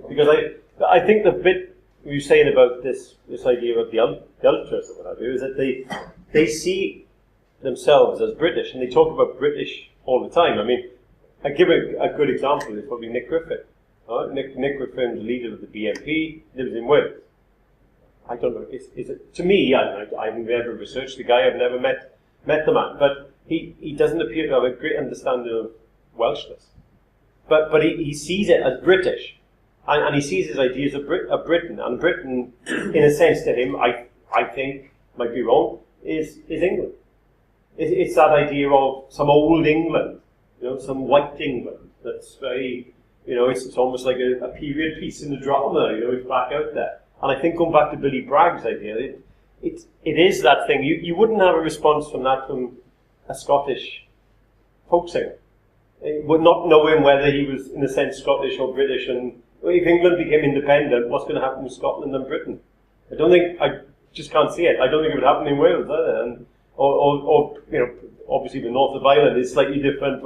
because I think the bit you were saying about this idea of the ultras or what have you is that they see themselves as British, and they talk about British all the time. I mean, I give a good example is probably Nick Griffin. Nick Griffin, the leader of the BNP, lives in Wales. I don't know. Is it to me? I've never researched the guy. I've never met the man, but he doesn't appear to have a great understanding of Welshness. But he sees it as British, and he sees his ideas of Britain, and Britain, in a sense, to him, I think, might be wrong, is England. It's that idea of some old England, some white England that's very, it's almost like a period piece in the drama, it's back out there. And I think going back to Billy Bragg's idea, it is that thing. You wouldn't have a response from that from a Scottish folk singer. Would not knowing whether he was, in a sense, Scottish or British, and if England became independent, what's going to happen with Scotland and Britain? I just can't see it. I don't think it would happen in Wales either. And or obviously the north of Ireland is slightly different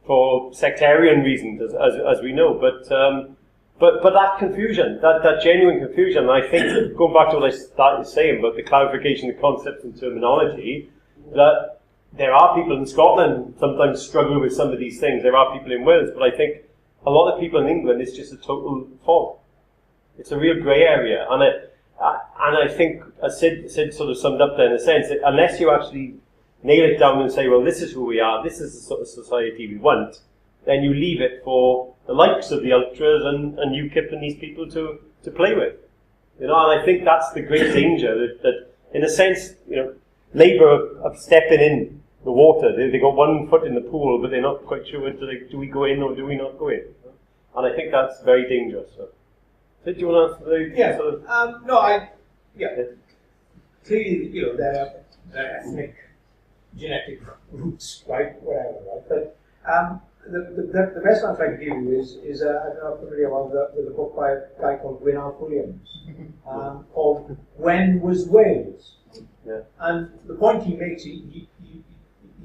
for sectarian reasons, as we know. But that confusion, that genuine confusion, and I think going back to what I started saying about the clarification of concepts and terminology, that there are people in Scotland sometimes struggle with some of these things. There are people in Wales, but I think a lot of people in England is just a total fog. It's a real grey area, and I think, as Sid sort of summed up there in a sense, that unless you actually nail it down and say, well, this is who we are, this is the sort of society we want, then you leave it for the likes of the ultras and UKIP and these people to play with. And I think that's the great danger, that in a sense, Labour are stepping in the water. They got one foot in the pool, but they're not quite sure whether do we go in or do we not go in. And I think that's very dangerous. So, do you want to answer the sort of... Clearly, there are ethnic, genetic roots, right? Whatever, right? But the best answer I can give you is I don't know if you're familiar with a book by a guy called Gwynalf Williams called When Was Wales? Yeah. And the point he makes, he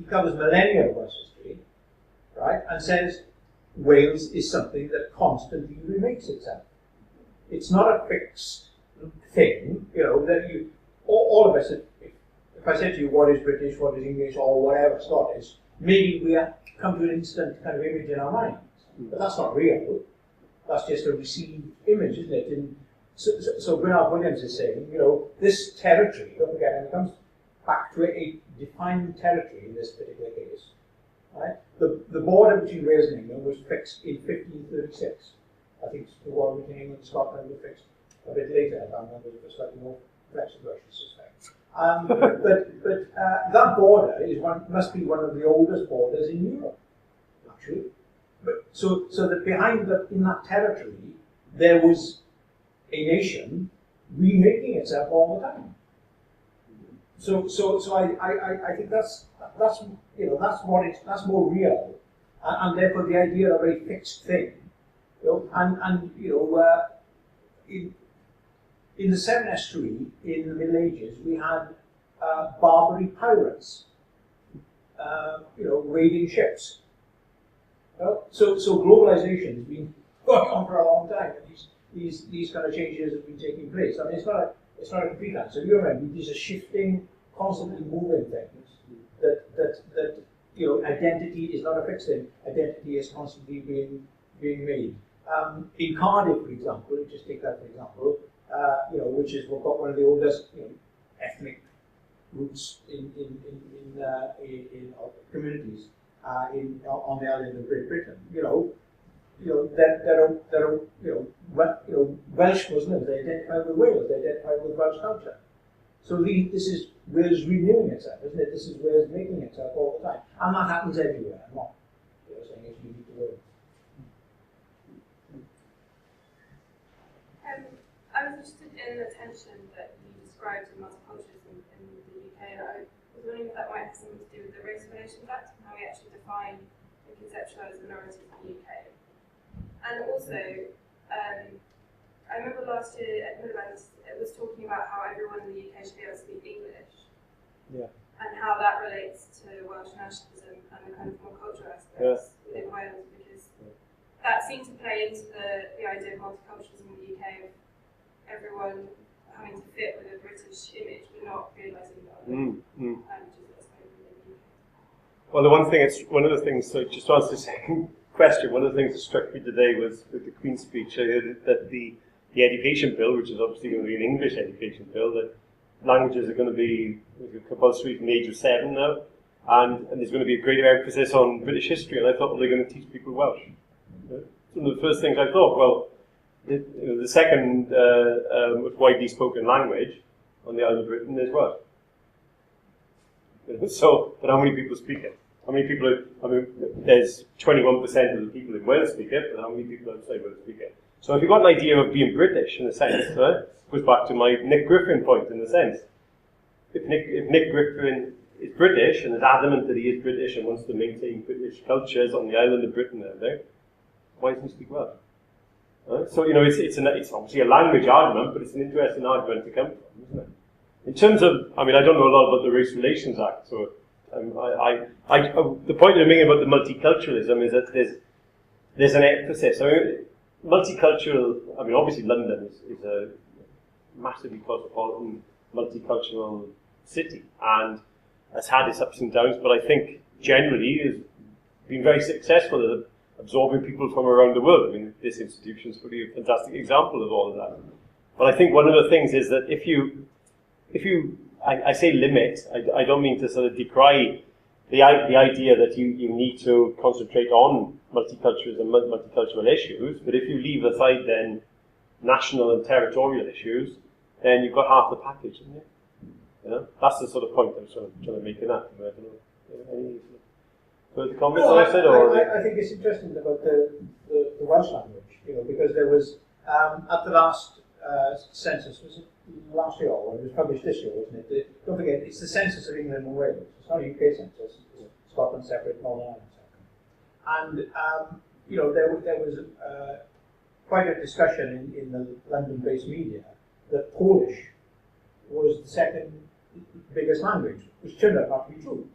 covers millennia of Welsh history, right? And says Wales is something that constantly remakes itself. It's not a fixed thing, that all of us, if I said to you what is British, what is English, or whatever Scottish, maybe we come to an instant kind of image in our minds. But that's not real. That's just a received image, isn't it? And so Gwynalf Williams is saying, this territory, don't forget, and it comes back to a defined territory in this particular case. Right? The border between Wales and England was fixed in 1536. I think the border between England and Scotland was fixed a bit later. I can't remember if it was slightly more flexible, I should suspect. But that border must be one of the oldest borders in Europe, actually. But so that in that territory there was a nation remaking itself all the time. So I think that's more real, and therefore the idea of a fixed thing, in the Severn Estuary, in the Middle Ages, we had Barbary pirates, raiding ships. So globalization has been going on for a long time, and these kind of changes have been taking place. I mean, it's not a complete answer. You remember, these are shifting, constantly moving things. That identity is not a fixed thing. Identity is constantly being made. In Cardiff, for example, just take that for example, which is we've got one of the oldest ethnic roots in communities on the island of Great Britain. There are Welsh Muslims. They identify with Wales. They identify with Welsh culture. So this is Wales renewing itself, isn't it? This is Wales making itself all the time, and that happens everywhere. I'm not saying it's unique to Wales. I was interested in the tension that you described in multiculturalism in the UK. I was wondering if that might have something to do with the Race Relations Act and how we actually define and conceptualise minorities in the UK. And also, I remember last year at Midland, it was talking about how everyone in the UK should be able to speak English. Yeah. And how that relates to Welsh nationalism and the kind of more cultural aspects within Wales, because that seemed to play into the idea of multiculturalism in the UK, of everyone having to fit with a British image, but not realising that languages that's kind of in the UK. Well, one of the things, so just to answer the second question, one of the things that struck me today was with the Queen's speech, that the education bill, which is obviously going to be an English education bill, that languages are going to be compulsory from the age of 7 now, and there's going to be a greater emphasis on British history, and I thought, well, they're going to teach people Welsh. One of the first things I thought, well, the second widely spoken language on the island of Britain is Welsh. So, but how many people speak it? How many people there's 21% of the people in Wales speak it, but how many people outside Wales speak it? So if you've got an idea of being British, in a sense, right, goes back to my Nick Griffin point, in a sense. If Nick Griffin is British and is adamant that he is British and wants to maintain British cultures on the island of Britain and everything, why doesn't he speak Welsh? Right? So, it's obviously a language argument, but it's an interesting argument to come from, isn't it? In terms of, I don't know a lot about the Race Relations Act, so the point I'm making about the multiculturalism is that there's an emphasis. Multicultural, obviously London is a massively cosmopolitan, multicultural city, and has had its ups and downs, but I think generally has been very successful at absorbing people from around the world. This institution is probably a fantastic example of all of that. But I think one of the things is that if you I say limit, I don't mean to sort of decry the idea that you need to concentrate on multiculturalism and multicultural issues, but if you leave aside then national and territorial issues, then you've got half the package, isn't it? That's the sort of point I was trying to make in that. I don't know, any further comments on it? I think it's interesting about the Welsh language, because there was, at the last census, was it last year, or it was published this year, wasn't it? Don't forget, it's the census of England and Wales. It's not a UK census. It's Scotland separate, Northern Ireland separate. And there was quite a discussion in the London-based media that Polish was the second biggest language, which turned out not to be true.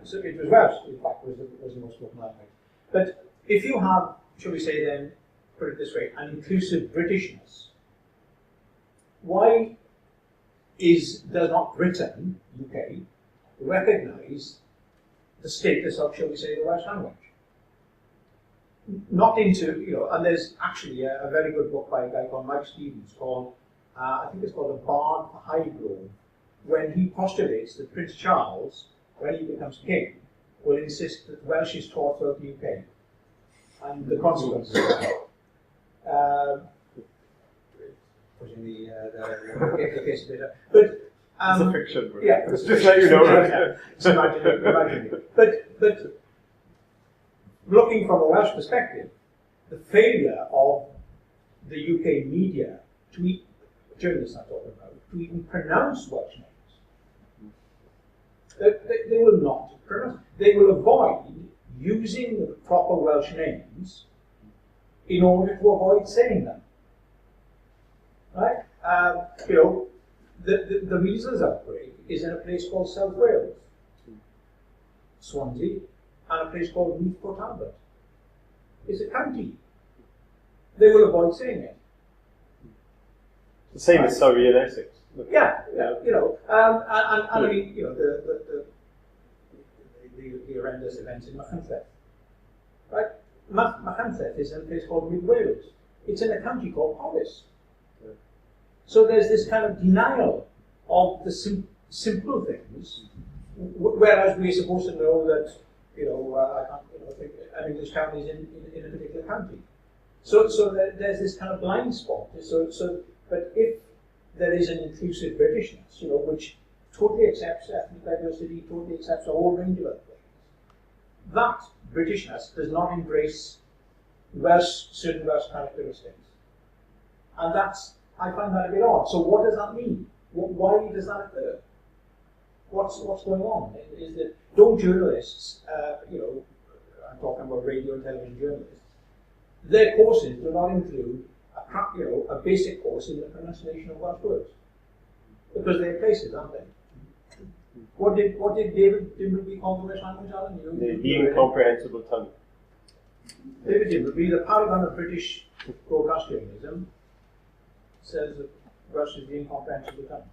So it was Welsh, in fact, was the most spoken language. But if you have, shall we say then, put it this way, an inclusive Britishness, why does not Britain, UK, recognise the status of, shall we say, the Welsh language? Not into, and there's actually a very good book by a guy called Mike Stevens called, I think it's called The Bard for Highgrove, when he postulates that Prince Charles, when he becomes king, will insist that Welsh is taught throughout the UK, and the consequences of that. Pushing the case a bit up. But it's a fiction. Yeah, just let you know. It's imaginary. But looking from a Welsh perspective, the failure of the UK media to journalists I'm talking about to even pronounce Welsh names. They will not pronounce. They will avoid using the proper Welsh names in order to avoid saying them. right? You know, the measles outbreak is in a place called South Wales, Swansea, and a place called Newport Talbot. It's a county. They will avoid saying it. The same as Surrey and Essex. Yeah, you know, and I mean, you know, the horrendous events in Machynlleth, right? Machynlleth is in a place called Mid Wales. It's in a county called Powys. So there's this kind of denial of the simple things, whereas we're supposed to know that, you know, I can't, you know, an English town is in a particular county. So there's this kind of blind spot. But if there is an inclusive Britishness, you know, which totally accepts ethnic diversity, totally accepts a whole range of other things, that Britishness does not embrace certain Welsh characteristics. And I find that a bit odd. So what does that mean? Why does that occur? What's going on? Is that don't journalists, you know, I'm talking about radio and television journalists, their courses do not include a basic course in the pronunciation of Welsh words, because they're places, aren't they? What did David Dimbleby call the Welsh language, Alan? The incomprehensible tongue. David Dimbleby, the paragon of British broadcast journalism, says that Welsh is the incomprehensible tongue.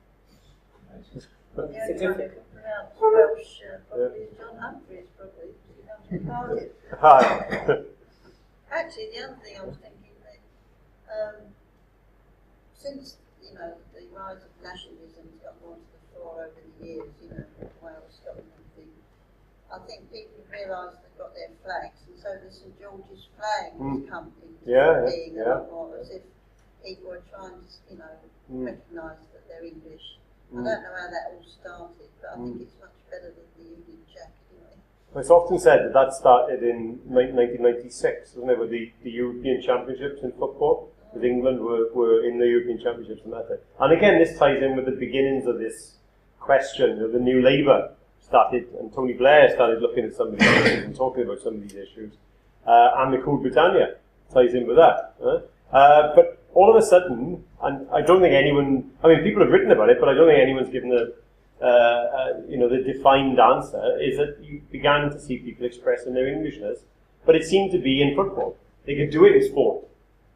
Right? But The it's only one who can pronounce Welsh probably is John Humphreys, probably, because he comes from Cardiff. Hi. Actually, the other thing I was thinking, since, you know, the rise of nationalism has got more to the fore over the years, you know, Wales, Scotland and things, I think people have realised they've got their flags, and so the St George's flag has come into being a lot more, as if people are trying to, you know, recognise that they're English. I don't know how that all started, but I think it's much better than the Union Jack anyway. It's often said that started in 1996, wasn't it, with the European Championships in football, with England were in the European Championships and that time. And again, this ties in with the beginnings of this question of the New Labour started, and Tony Blair started looking at some of these issues and talking about some of these issues, and the Cool Britannia ties in with that. But all of a sudden, and I don't think anyone, I mean, people have written about it, but I don't think anyone's given the defined answer, is that you began to see people expressing their Englishness, but it seemed to be in football. They could do it in sport.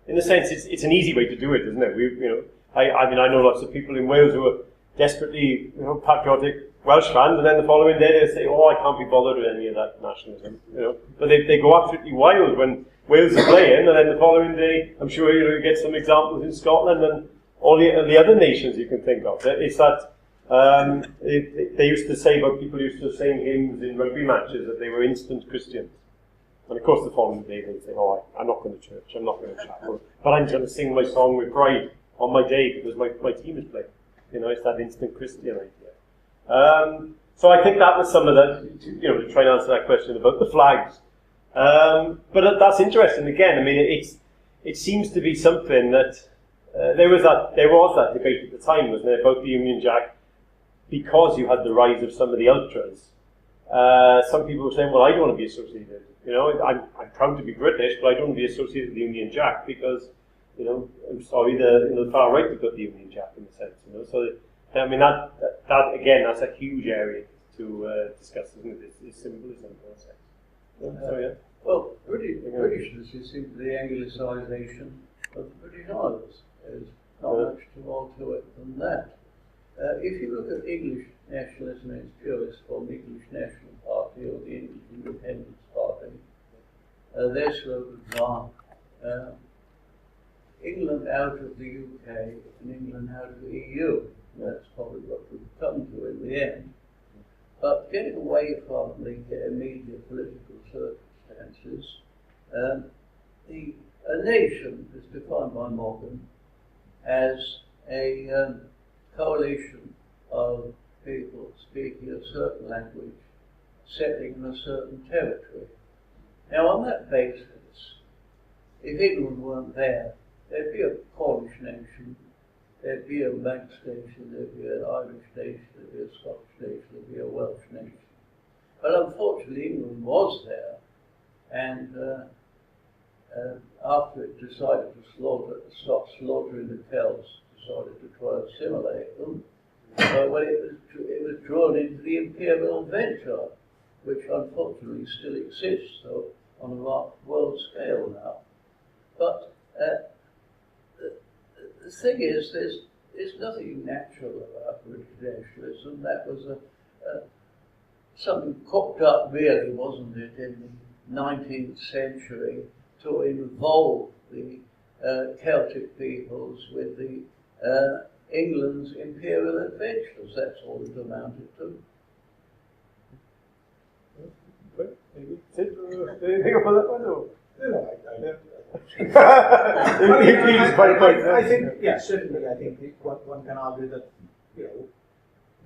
In a sense, it's an easy way to do it, isn't it? I know lots of people in Wales who are desperately, patriotic Welsh fans, and then the following day they say, "Oh, I can't be bothered with any of that nationalism," But they go absolutely wild when Wales are playing, and then the following day, I'm sure you get some examples in Scotland and all the other nations you can think of. It's that they used to say about people used to sing hymns in rugby matches that they were instant Christians. And of course the following day they'd say, "Oh, I'm not going to church, I'm not going to chapel, but I'm going to sing my song with pride on my day because my team is playing." It's that instant Christian idea. So I think that was some of that, to try and answer that question about the flags. But that's interesting. Again, I mean, it seems to be something that there was that debate at the time, wasn't there, about the Union Jack, because you had the rise of some of the ultras. Some people were saying, "Well, I don't want to be associated. I'm proud to be British, but I don't want to be associated with the Union Jack because, I'm sorry, the far right have got the Union Jack in a sense. So I mean that again, that's a huge area to discuss, isn't it? It's symbolism in a sense. Well, Britishness is simply the Anglicisation of the British Isles. There's not much more to it than that. If you look at English nationalism in its purest form, the English National Party or the English Independence Party, their slogans are England out of the UK and England out of the EU. That's probably what we've come to in the end. But getting away from the immediate political circumstances, a nation is defined by Morgan as a coalition of people speaking a certain language, settling in a certain territory. Now, on that basis, if England weren't there, there'd be a Cornish nation, there'd be a Manx nation, there'd be an Irish nation, there'd be a Scottish nation, there'd be a Welsh nation. But unfortunately, England was there, and after it decided to stop slaughtering the cows decided to try and assimilate them. When it was drawn into the imperial venture, which unfortunately still exists, so on a world scale now. But the thing is, there's nothing natural about British nationalism. That was something cooked up, really, wasn't it, in the 19th century to involve the Celtic peoples with the England's imperial adventures. That's all it amounted to. Anything about that one? Or? I think, yeah, certainly. I think one can argue that, you know,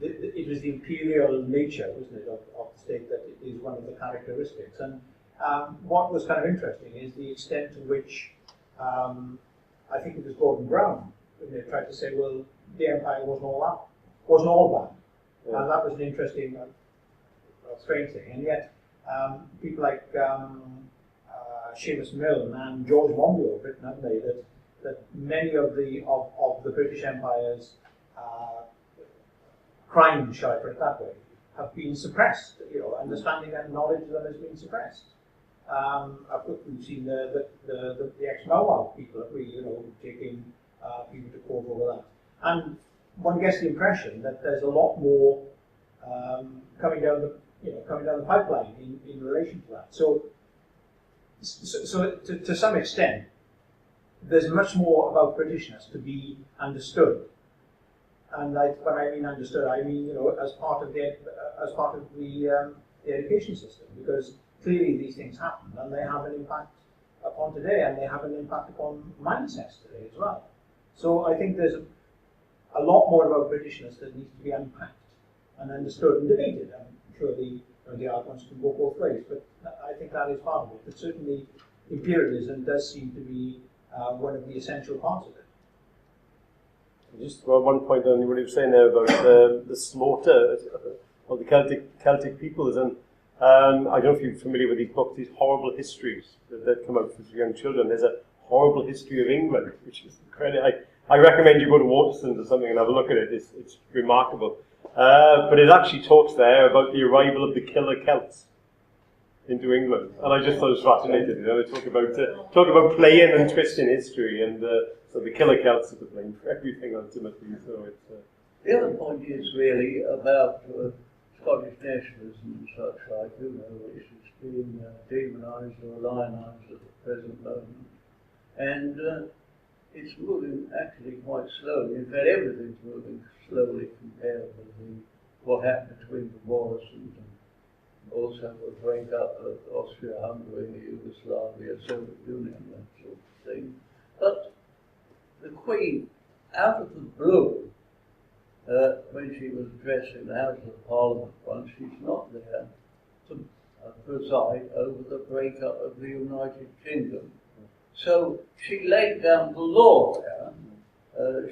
it was the imperial nature, wasn't it, of the state that it is one of the characteristics. And what was kind of interesting is the extent to which I think it was Gordon Brown when they tried to say, well, the empire wasn't all bad. And that was an interesting, strange thing. And yet, people like Seamus Milne and George Monbiot have written, haven't they, that many of the British Empire's crimes, shall I put it that way, have been suppressed. You know, understanding and knowledge of them has been suppressed. We've seen the ex-Mawab people, you know, taking people to court over that, and one gets the impression that there's a lot more coming down the pipeline in relation to that. So to some extent, there's much more about Britishness to be understood. And when I mean understood, I mean, you know, as part of the education system, because clearly these things happen and they have an impact upon today, and they have an impact upon mindsets today as well. So I think there's a lot more about Britishness that needs to be unpacked and understood and debated. I'm sure the arguments can go both ways, but I think that is part of it. But certainly imperialism does seem to be one of the essential parts of it. Just one point on what you were saying there about the slaughter of the Celtic peoples, and I don't know if you're familiar with these books, these horrible histories that come out for young children. There's a horrible history of England, which is incredible. I recommend you go to Waterston's or something and have a look at it. It's remarkable. But it actually talks there about the arrival of the killer Celts into England, and I just thought it was fascinating. You know, they talk about playing and twisting history, and so the killer Celts are to blame for everything ultimately. So it's the other point is really about Scottish nationalism and such like, you know, which is being demonised or lionised at the present moment, and it's moving actually quite slowly. In fact, everything's moving slowly compared with what happened between the wars and also the break-up of Austria-Hungary, Yugoslavia, Soviet Union, that sort of thing. But the Queen, out of the blue, when she was addressing the House of Parliament once, she's not there to preside over the break-up of the United Kingdom. So she laid down the law there.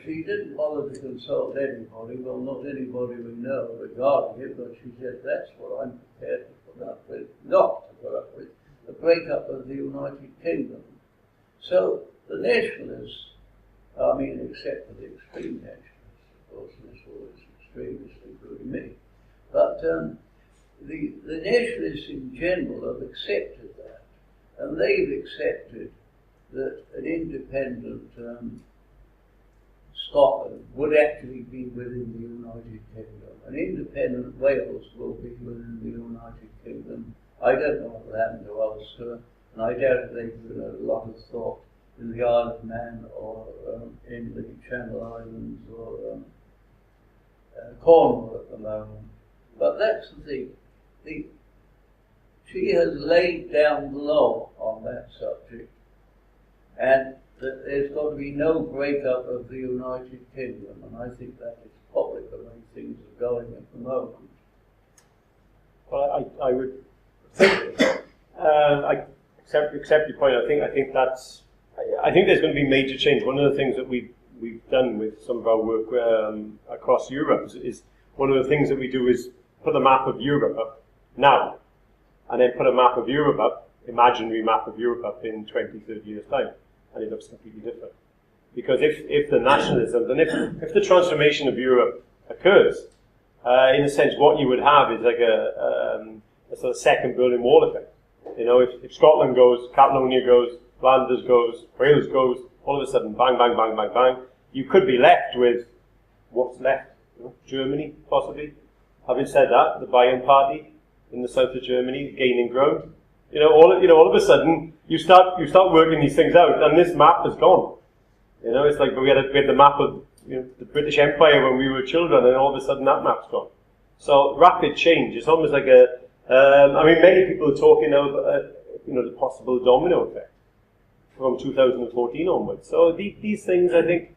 She didn't bother to consult anybody, well, not anybody we know regarding it, but she said, that's what I'm prepared to put up with, not to put up with, the breakup of the United Kingdom. So the nationalists, I mean, except for the extreme nationalists, of course, there's always extremists, including me, but the nationalists in general have accepted that, and they've accepted that an independent Scotland would actually be within the United Kingdom. An independent Wales will be within the United Kingdom. I don't know what will happen to Ulster, and I doubt they've given a lot of thought in the Isle of Man or in the Channel Islands or Cornwall at the moment. But that's the thing. She has laid down the law on that subject, and that there's got to be no break-up of the United Kingdom, and I think that is probably the way things are going at the moment. Well, I would think, I accept your point. I think there's going to be major change. One of the things that we've done with some of our work across Europe is one of the things that we do is put a map of Europe up now, and then put a map of Europe up, imaginary map of Europe up in 20, 30 years' time. And it looks completely different. Because if the nationalism, and if the transformation of Europe occurs, in a sense, what you would have is like a sort of second Berlin Wall effect. You know, if Scotland goes, Catalonia goes, Flanders goes, Wales goes, all of a sudden, bang, bang, bang, bang, bang, you could be left with what's left. You know, Germany, possibly. Having said that, the Bayern party in the south of Germany gaining ground. All of a sudden, you start working these things out, and this map is gone. You know, it's like we had the map of the British Empire when we were children, and all of a sudden that map's gone. So rapid change. It's almost like many people are talking of the possible domino effect from 2014 onwards. So these things, I think,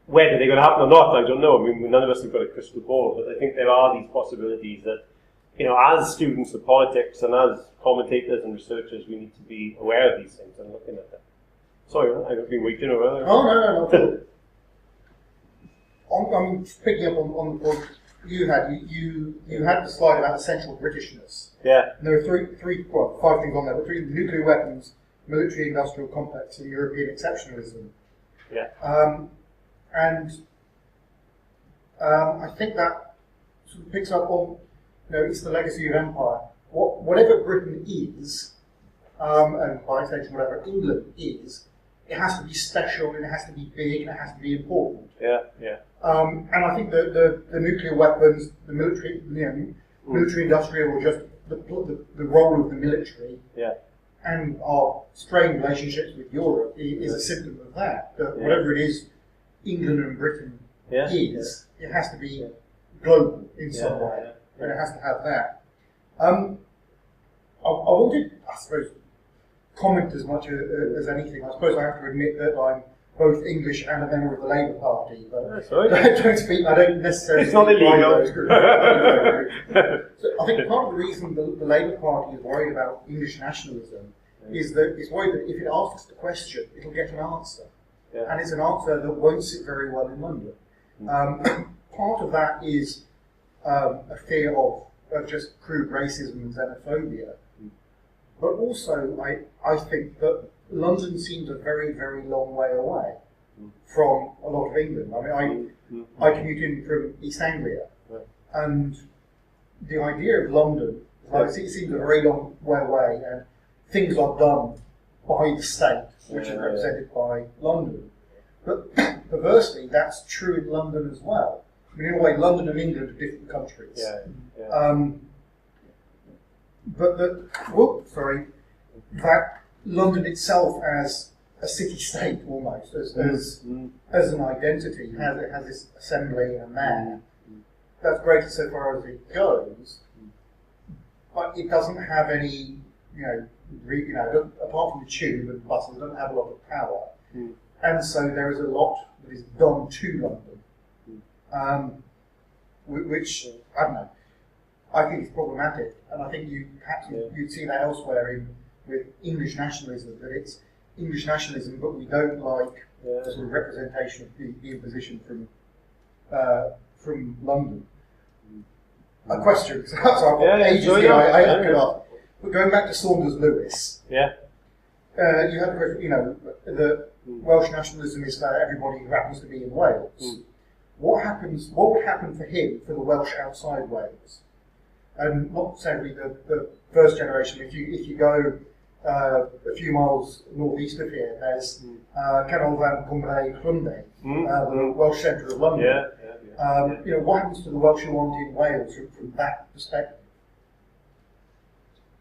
whether they're going to happen or not, I don't know. I mean, none of us have got a crystal ball, but I think there are these possibilities that, as students of politics and as commentators and researchers, we need to be aware of these things and looking at them. Sorry, I've been waiting around. Oh, no. I'm picking up on the point you had. You had the slide about essential Britishness. Yeah. And there were five things on there. Between nuclear weapons, military-industrial complex, and European exceptionalism. Yeah. I think that sort of picks up on, it's the legacy of empire. Whatever Britain is, and by extension whatever England is, it has to be special, and it has to be big, and it has to be important. Yeah. And I think the nuclear weapons, the military, military-industrial, or just the role of the military, and our strained relationships with Europe is a symptom of that. That whatever it is, England and Britain is, it has to be global in some way, and it has to have that. I wanted, I suppose, comment as much as anything. I suppose I have to admit that I'm both English and a member of the Labour Party, but don't speak. I don't necessarily. It's not illegal. So I think part of the reason the Labour Party is worried about English nationalism is that it's worried that if it asks the question, it'll get an answer, and it's an answer that won't sit very well in London. Part of that is a fear of just crude racism and xenophobia, but also I think that London seems a very, very long way away from a lot of England. I mean, I commute in from East Anglia, and the idea of London, it seems a very long way away, and things are done by the state, which is represented by London. But perversely, that's true in London as well. I mean, in a way, London and England are different countries. But that London itself as a city-state almost, as an identity, has this assembly and a mayor. That's great so far as it goes, but it doesn't have any, apart from the tube and buses, it doesn't have a lot of power. And so there is a lot that is done to London, which, I don't know, I think is problematic, and I think you'd see that elsewhere with English nationalism, that it's English nationalism, but we don't like the sort of representation of the imposition from London. A question, so I could ask. But going back to Saunders-Lewis, you had the question, the Welsh nationalism is for everybody who happens to be in Wales. What would happen for him, for the Welsh outside Wales? And not necessarily the first generation. If you go a few miles northeast of here, there's Canolfan Cymru Llundain, the Welsh centre of London. What happens to the Welsh who aren't in Wales from that perspective?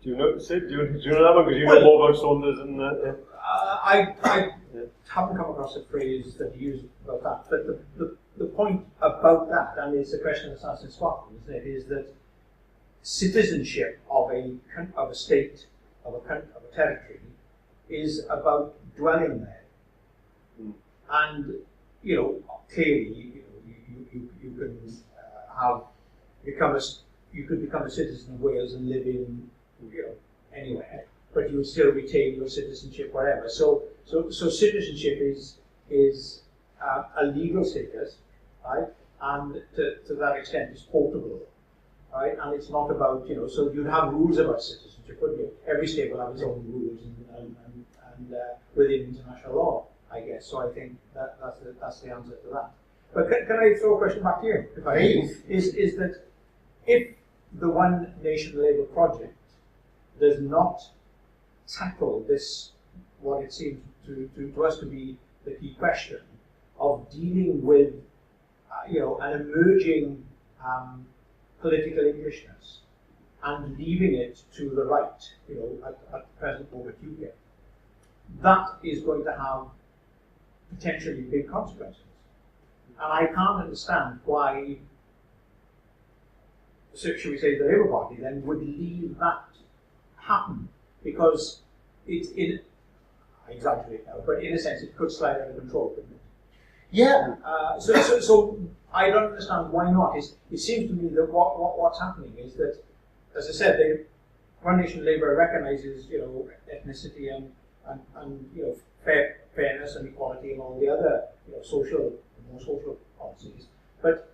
Do you know, Sid? Do you know that one? Because you know more about Saunders and. I haven't come across a phrase that you use about that, but the point about that, and it's a question that's asked in Scotland, isn't it, is that citizenship of a state, of a territory, is about dwelling there. And clearly, you can you could become a citizen of Wales and live in anywhere, but you would still retain your citizenship wherever. So citizenship is a legal status, right? And to that extent, it's portable, right? And it's not about so you'd have rules about citizenship, wouldn't you? Every state will have its own rules and within international law. I guess. So I think that's the answer to that. But can I throw a question back to you? If I may? Is that if the One Nation Labour project does not tackle this, what it seems to us to be the key question of dealing with, an emerging political Englishness and leaving it to the right, at the present moment UK, that is going to have potentially big consequences. And I can't understand why, should we say, the Labour Party then would leave that happen, because it's in, I exaggerate now, but in a sense it could slide out of control, couldn't it? Yeah. So I don't understand why not. It seems to me that what's happening is that, as I said, One Nation Labour recognises, ethnicity and fairness and equality and all the other, more social policies, but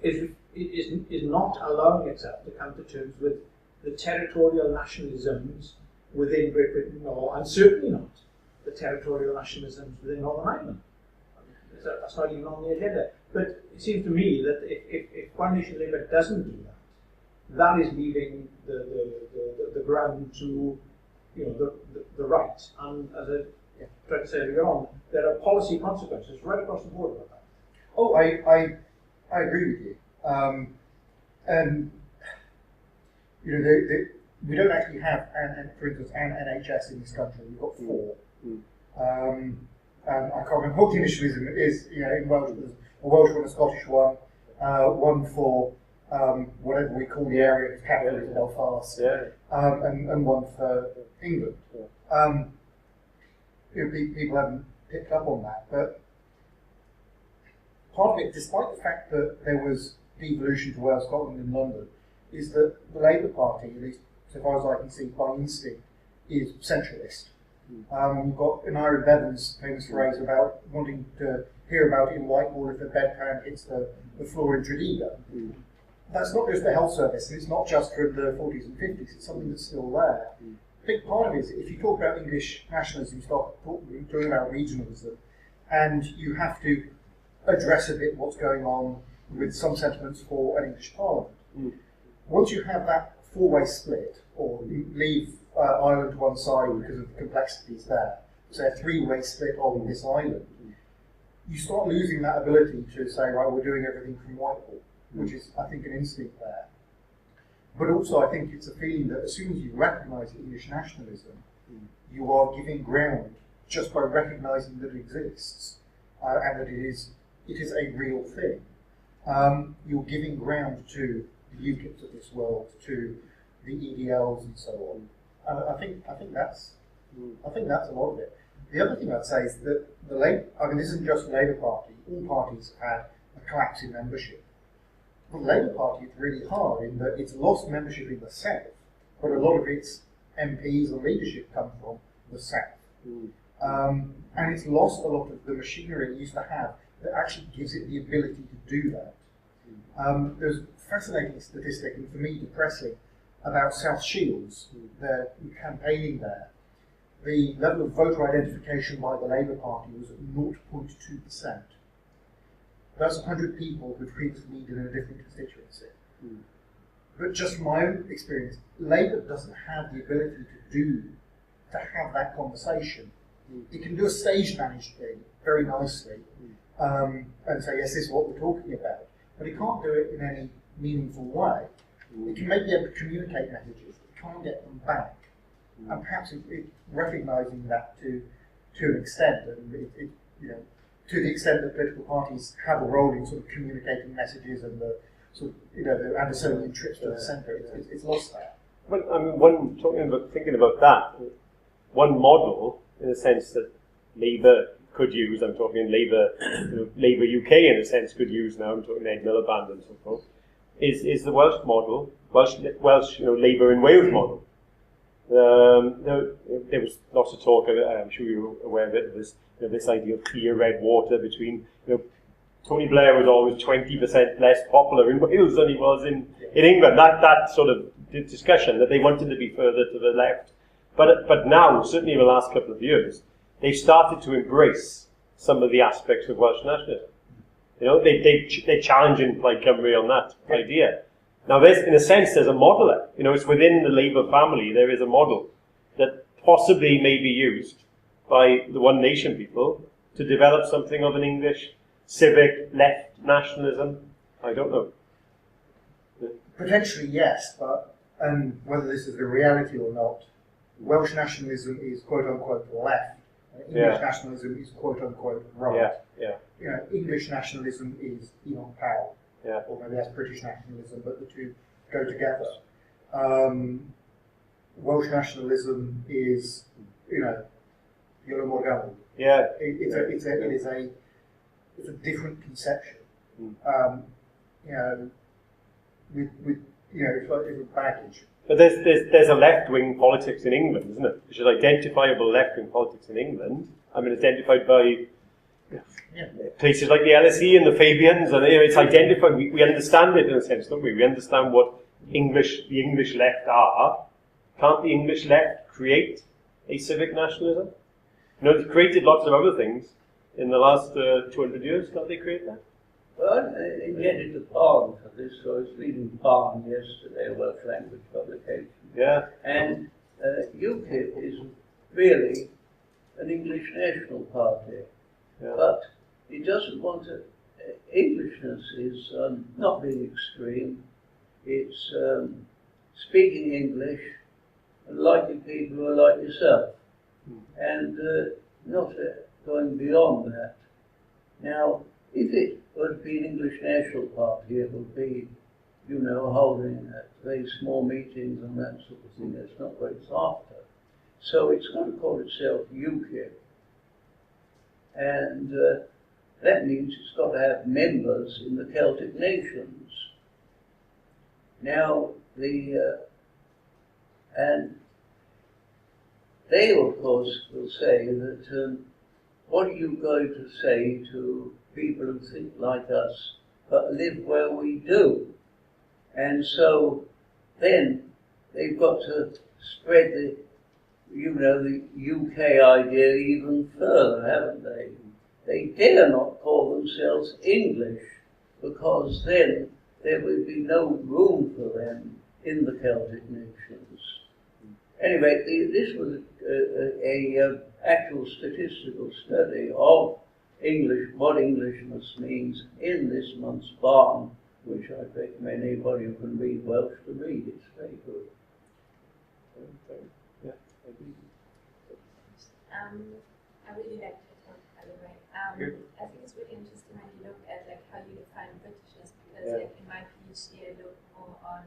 is not allowing itself to come to terms with the territorial nationalisms within Great Britain, and certainly not the territorial nationalisms within Northern Ireland. That's not even on the agenda. But it seems to me that if One Nation Labour doesn't do that, that is leaving the ground to the right. And as I tried to say earlier on, there are policy consequences right across the board about that. Oh, I agree with you. And we don't actually have, for instance, an NHS in this country. We've got 4. And I can't remember what nationalism is. In Welsh, there's a Welsh one, a Scottish one, one for whatever we call the area, the capital is Belfast, and one for England. People haven't picked up on that, but part of it, despite the fact that there was devolution to Wales, Scotland and London, is that the Labour Party, at least so far as I can see by instinct, is centralist. You've got Ira Bevan's famous phrase about wanting to hear about it in Whitehall if the bedpan hits the floor in Tredegar. That's not just the health service, and it's not just from the 40s and 50s, it's something that's still there. A big part of it is, if you talk about English nationalism, you start talking about regionalism, and you have to address a bit what's going on with some sentiments for an English Parliament. Once you have that 4-way split, or leave Ireland to one side because of the complexities there, so a 3-way split on this island, you start losing that ability to say, right, we're doing everything from Whitehall, which is, I think, an instinct there. But also, I think it's a feeling that as soon as you recognise English nationalism, you are giving ground just by recognising that it exists and that it is a real thing. You're giving ground to the UKIPs of this world, to the EDLs and so on. I think that's a lot of it. The other thing I'd say is that this isn't just the Labour Party. All parties have had a collapse in membership. For the Labour Party, it's really hard in that it's lost membership in the South, but a lot of its MPs and leadership come from the South. And it's lost a lot of the machinery it used to have that actually gives it the ability to do that. There's a fascinating statistic, and for me depressing, about South Shields, their campaigning there. The level of voter identification by the Labour Party was at 0.2%. That's 100 people who previously lived in a different constituency. But just from my own experience, Labour doesn't have the ability to have that conversation. It can do a stage-managed thing very nicely and say, yes, this is what we're talking about. But it can't do it in any meaningful way. It can maybe be able to communicate messages, but it can't get them back. And perhaps it recognising that to an extent, and to the extent that political parties have a role in sort of communicating messages and the sort of the Andersonian trips to the centre, it's lost that. Well, I mean, thinking about that, one model in a sense that Labour could use. I'm talking Labour, Labour UK in a sense could use now. I'm talking Ed Miliband and so forth. Is the Welsh model, Welsh Labour in Wales model. There was lots of talk. I'm sure you're aware of it. This idea of clear red water between. Tony Blair was always 20% less popular in Wales than he was in England. That sort of discussion that they wanted to be further to the left. But now, certainly in the last couple of years, they've started to embrace some of the aspects of Welsh nationalism. You know, they're challenging Plaid Cymru on that idea. Now, in a sense, there's a model there. You know, it's within the Labour family, there is a model that possibly may be used by the One Nation people to develop something of an English civic left nationalism. I don't know. Potentially, yes, but whether this is the reality or not, Welsh nationalism is quote-unquote left. English nationalism is quote-unquote right. You know, English nationalism is Enoch Powell. Or maybe that's British nationalism, but the two go together. Welsh nationalism is, you know, Yolo Morgan. It's a different conception. You know, with you know, it's like different baggage. But there's a left-wing politics in England, isn't it? Which is identifiable left-wing politics in England. I mean, identified by places like the LSE and the Fabians, and it's identified. We understand it in a sense, don't we? We understand what the English left are. Can't the English left create a civic nationalism? You know, they've created lots of other things in the last 200 years. Can't they create that? Well, I invented the Barn for this, so I was reading Barn yesterday, a Welsh language publication. And UKIP is really an English national party, but it doesn't want to. Englishness is not being extreme. It's speaking English and liking people who are like yourself, and not going beyond that. Now, if it were to be an English national party, it would be, you know, holding very small meetings and that sort of thing. That's not what it's after. So it's going to call itself UKIP. And that means it's got to have members in the Celtic nations. Now, and they, of course, will say that, what are you going to say to people who think like us, but live where we do? And so then they've got to spread the, you know, the UK idea even further, haven't they? They dare not call themselves English, because then there would be no room for them in the Celtic nations. Anyway, this was a actual statistical study of English, what Englishness means in this month's Barn, which I recommend anybody who can read Welsh to read. It's very good. I really like the talk, by the way. I think it's really interesting when you look at like how you define Britishness, because like in my PhD I look more on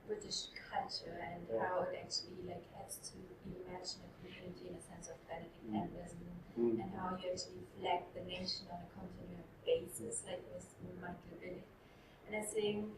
British culture and how it actually like has to imagine a community in a sense of independence, and how you actually flag the nation on a continuous basis, like with multiculturalism. And I think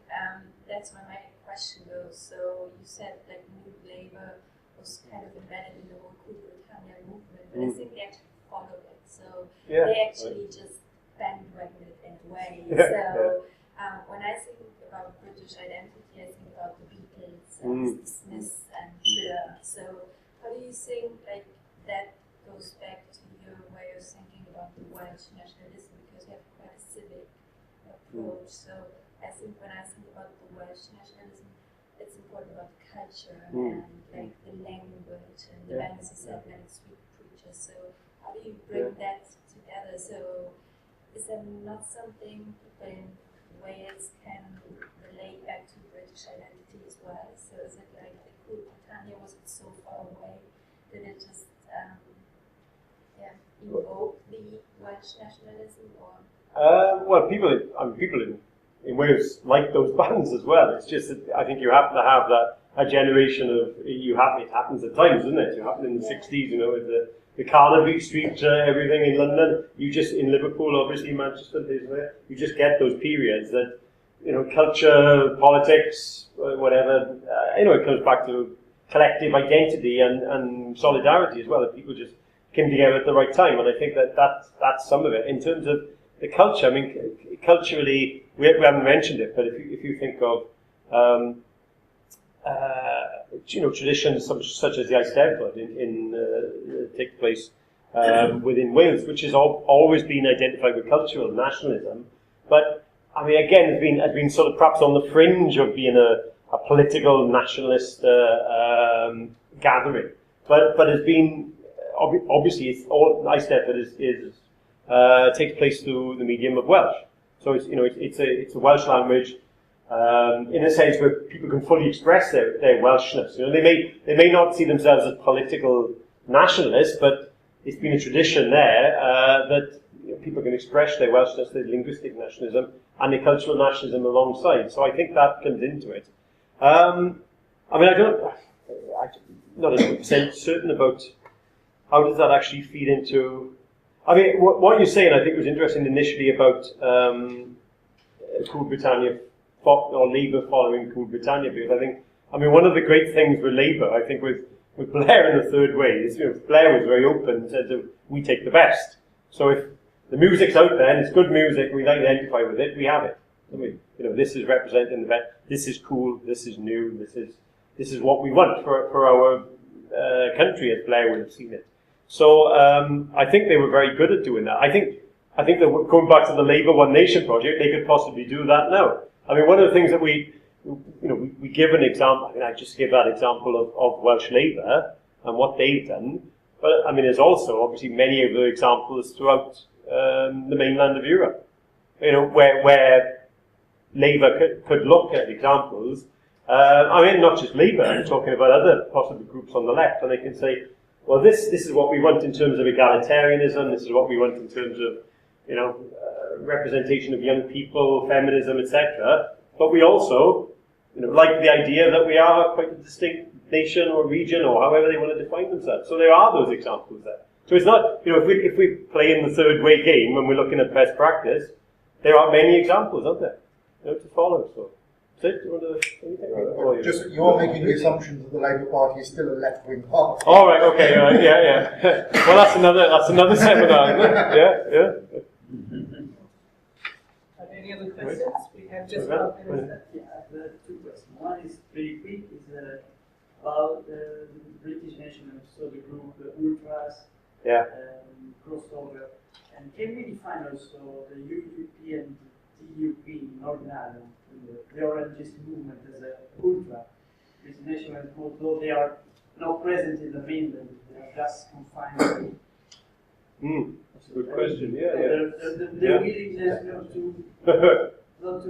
that's where my question goes. So you said like New Labour was kind of embedded in the whole Cool Britannia movement, but I think they actually followed it. So they actually just bandwagoned it in a way. When I think about British identity, I think about the Beatles and Smiths and Thriller. So how do you think like that goes back to your way of thinking about the Welsh nationalism, because you have quite a civic approach? So I think when I think about the Welsh nationalism, it's important about the culture and like the language and the bands you said, many sweet preachers. So how do you bring that together? So is that not something people in Wales can relate back to British identity as well? So is it like the Cool Britannia, was it so far away that it just invoke the Welsh nationalism, or? Well, people in Wales like those bands as well. It's just that I think you happen to have that a generation of it happens at times, doesn't it? It happened in the 60s, you know, with the Carnaby Street, everything in London. You just in Liverpool, obviously Manchester, you just get those periods that, you know, culture, politics, whatever. You know, it comes back to collective identity and solidarity as well. That people just came together at the right time, and I think that's some of it. In terms of the culture, I mean, culturally, we haven't mentioned it, but if you think of you know, traditions such as the Eisteddfod take place within Wales, which has always been identified with cultural nationalism. But I mean, again, has been sort of perhaps on the fringe of being a political nationalist gathering. But has been obviously it's all I said that is takes place through the medium of Welsh. So it's a Welsh language. In a sense where people can fully express their Welshness. They may not see themselves as political nationalists, but it's been a tradition there that people can express their Welshness, their linguistic nationalism, and their cultural nationalism alongside. So I think that comes into it. I mean, I'm not 100% certain about how does that actually feed into. I mean, what you're saying, I think, was interesting initially about Cool Britannia. Or Labour following Cool Britannia, because I mean, one of the great things with Labour, I think, with Blair in the third way is, Blair was very open and said that we take the best. So if the music's out there and it's good music, we identify with it, we have it. This is representing the best. This is cool. This is new. This is what we want for our country, as Blair would have seen it. So I think they were very good at doing that. I think that going back to the Labour One Nation project, they could possibly do that now. I mean, one of the things that we give an example. I mean, I just give that example of Welsh Labour and what they've done. But I mean, there's also obviously many of the examples throughout the mainland of Europe. Where Labour could look at examples. I mean, not just Labour. I'm talking about other possible groups on the left, and they can say, well, this is what we want in terms of egalitarianism. This is what we want in terms of representation of young people, feminism, etc. But we also, like the idea that we are quite a distinct nation or region, or however they want to define themselves. So there are those examples there. So it's not, if we play in the third way game and we're looking at best practice, there are many examples, aren't there? To follow. So, Sid, do you want to say anything? Just you're making the assumption that the Labour Party is still a left-wing party. All right. Okay. Yeah. Well, that's another seminar, isn't it? Yeah. Any other questions? We have just 1 minute left. Yeah, I have two questions. One is pretty quick, is about the British Nationalism, so the group, the Ultras, crossover. And can we define also the UUP and DUP in Northern Ireland, the Orangist movement as a Ultra British Nationalism, although they are not present in the mainland, they are just confined to. That's a good question. The willingness not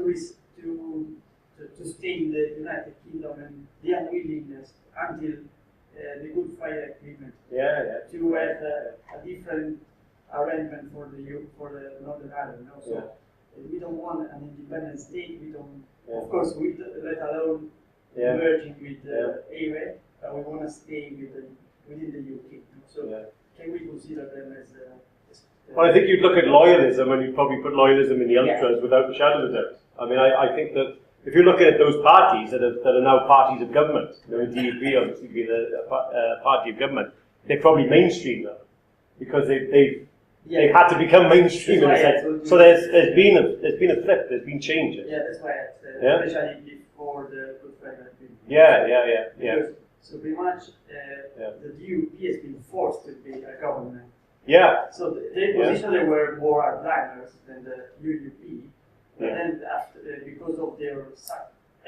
to stay in the United Kingdom, and the unwillingness until the Good Friday Agreement to have a different arrangement for the Northern Ireland. Also, we don't want an independent state. We don't, of course, let alone merging with AWE. We want to stay within the UK. So, can we consider them as well, I think you'd look at loyalism, and you'd probably put loyalism in the Ultras without a shadow of a doubt. I mean, I think that if you're looking at those parties that are now parties of government, DUP obviously being a party of government, they're probably mainstream now, because they've had to become mainstream in a sense. So there's been a flip, there's been changes. Yeah, that's why I said, especially before the Good Friday Agreement. Yeah. So pretty much the DUP has been forced to be a government. Yeah. So their position, they were more hardliners than the UUP. But then, because of their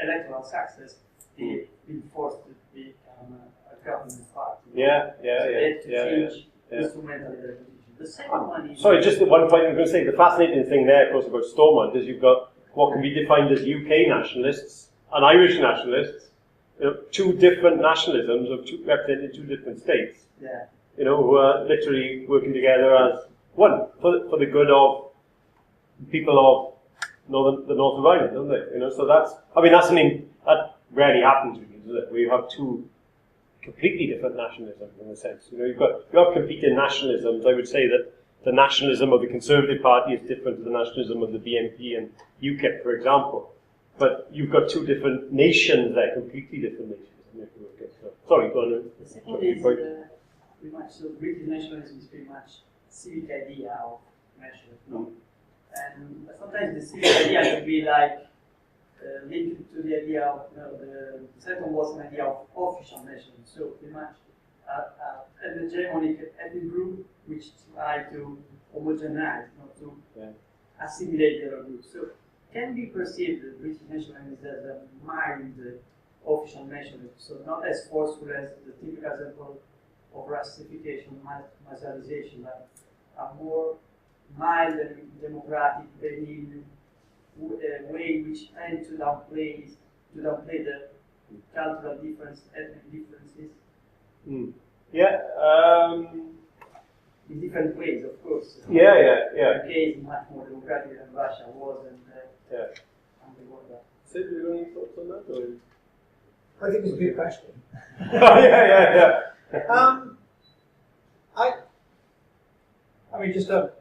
electoral success, they've been forced to become a government party. They had to change instrumentally their position. The second one is... Sorry, just at one point I'm going to say, the fascinating thing there, of course, about Stormont is you've got what can be defined as UK nationalists and Irish nationalists, two different nationalisms representing two different states. Who are literally working together as one for the good of people of the north of Ireland, don't they? So that's something that rarely happens, does it? Where you have two completely different nationalisms in a sense. You have competing nationalisms. I would say that the nationalism of the Conservative Party is different to the nationalism of the BNP and UKIP, for example. But you've got two different nations there, completely different nations. Sorry, go on. The second is pretty much, so British nationalism is pretty much civic idea of nationalism. And sometimes the civic idea can be like linked to the idea of the second was an idea of official nationalism. So pretty much an hegemonic ethnic group which try to homogenize, not to assimilate the other groups. So can be perceived that British nationalism as a mild official nationalism, so not as forceful as the typical example of racification, marginalization, but a more mild and democratic, benign way which tend to downplay the cultural difference, ethnic differences. In different ways, of course. The UK is much more democratic than Russia was, and the world. Sid, do you have any thoughts on that? Or? I think it's a good question. I mean, just to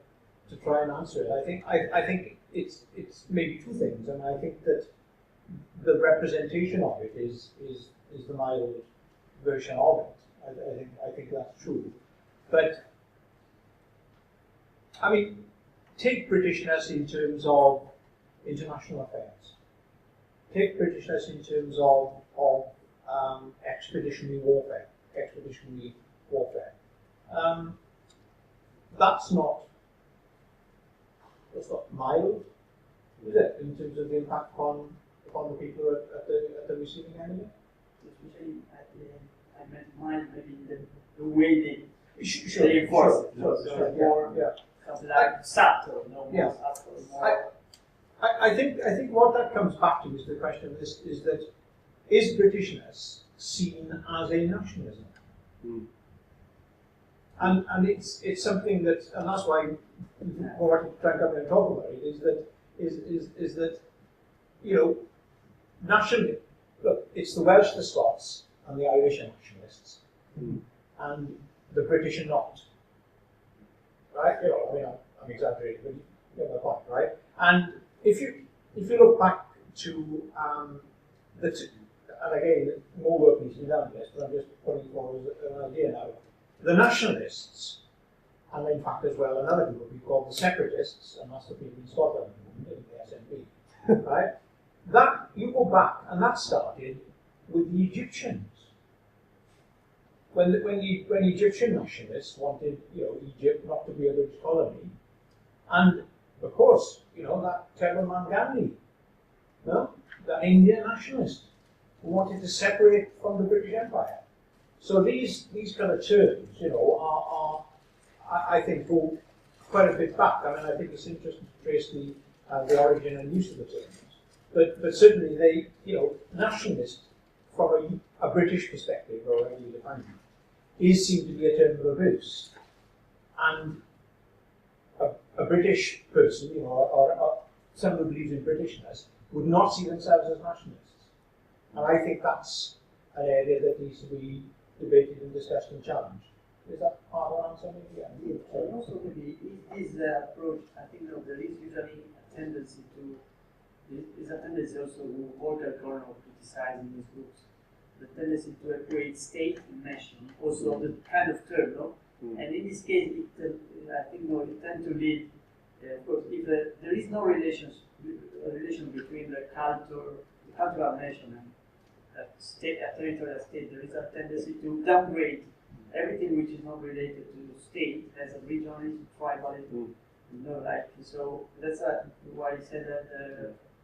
try and answer it, I think it's maybe two things, and I think that the representation of it is the mild version of it. I think that's true, but I mean, take Britishness in terms of international affairs. Take Britishness in terms of expeditionary warfare. That's not mild, is it? In terms of the impact upon the people at the receiving end of it. Especially I meant mild, maybe the way they enforce it. Something like subtle, no more subtle, more. I think what that comes back to is the question is that is Britishness seen as a nationalism? And it's something that, and that's why what I try and come in and talk about it is that nationally, look, it's the Welsh, the Scots, and the Irish are nationalists, and the British are not. Right? I mean, I'm exaggerating, but you know the point, right? And if you look back to and again, more work needs to be done on this, but I'm just putting forward an idea now. The nationalists, and in fact as well another group we call the separatists, and that's the people in Scotland, in the SNP, right? That you go back, and that started with the Egyptians. When Egyptian nationalists wanted, Egypt not to be a British colony, and of course, that terrible man Gandhi, the Indian nationalist who wanted to separate from the British Empire. So these kind of terms, are I think go quite a bit back. I mean, I think it's interesting to trace the origin and use of the terms. But certainly they, nationalist from a British perspective, or whatever you define it, is seen to be a term of abuse. And a British person, or someone who believes in Britishness, would not see themselves as nationalists. And I think that's an area that needs to be debated and discussed and challenged. Is that part of the answer? Maybe? And also, maybe this approach, I think there is usually a tendency to. There's a tendency also in Walter Corner of criticizing these groups. The tendency to equate state and nation, also the kind of term, no? And in this case, I think it tends to lead. Of course, if there is no relation between the cultural nation and a territorial state, there is a tendency to downgrade everything which is not related to state as a regionalism, tribalism, so that's why I said that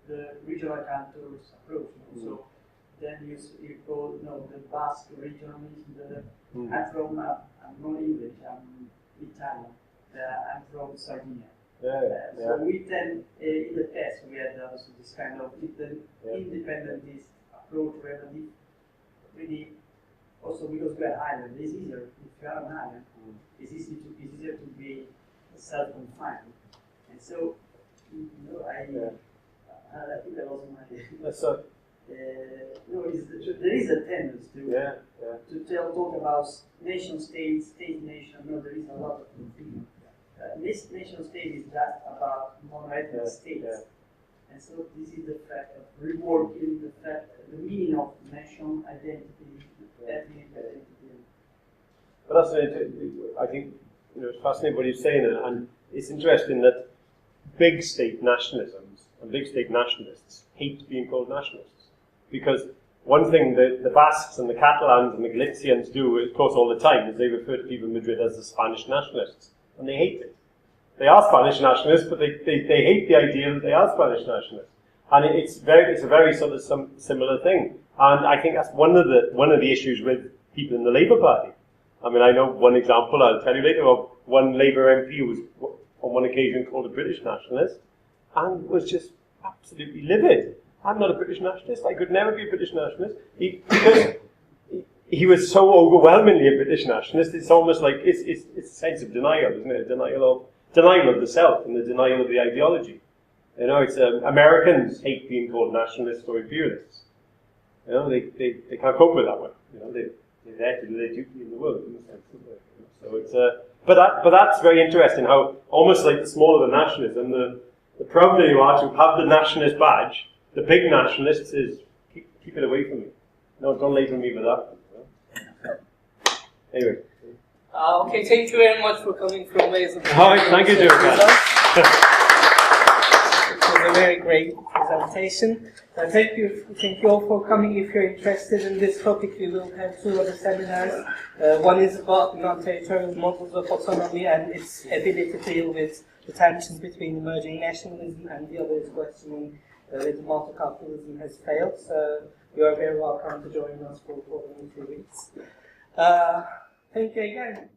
the regional cultures approach. So then you call the Basque regionalism. I'm from I'm not English. I'm Italian. I'm from Sardinia. So we tend in the past we had also this kind of independentist approach, really also because we are island. It's easier if you are an island. It's easier to be self-confined, and so I think that was my. That's right. There is a tendency to talk about nation state, state nation. There is a lot of confusion. This nation state is just about monoethnic states, and so this is the fact of reworking the meaning of nation identity, ethnic identity. But that's I think it's fascinating what you're saying, and it's interesting that big state nationalisms and big state nationalists hate being called nationalists, because one thing that the Basques and the Catalans and the Galicians do, of course, all the time, is they refer to people in Madrid as the Spanish nationalists, and they hate it. They are Spanish nationalists, but they hate the idea that they are Spanish nationalists. And it's a very sort of similar thing. And I think that's one of the issues with people in the Labour Party. I mean, I know one example, I'll tell you later, of one Labour MP who was on one occasion called a British nationalist and was just absolutely livid. I'm not a British nationalist, I could never be a British nationalist. Because he was so overwhelmingly a British nationalist, it's almost like, it's a sense of denial, isn't it? Denial of the self and the denial of the ideology. You know, it's Americans hate being called nationalists or imperialists. You know, they can't cope with that one. You know, they're there to do their duty in the world, in a sense. So it's but that's very interesting. How almost like the smaller the nationalism, the prouder you are to have the nationalist badge. The big nationalists is keep it away from me. No, don't label me with that. Anyway. Okay, thank you very much for coming from Wales. Hi, thank you, Joe. It was a very great presentation. Thank you all for coming. If you're interested in this topic, we will have two other seminars. One is about non-territorial models of autonomy and its ability to deal with the tensions between emerging nationalism, and the other is questioning whether multiculturalism has failed. So you are very welcome to join us for the next 2 weeks. Thank you again.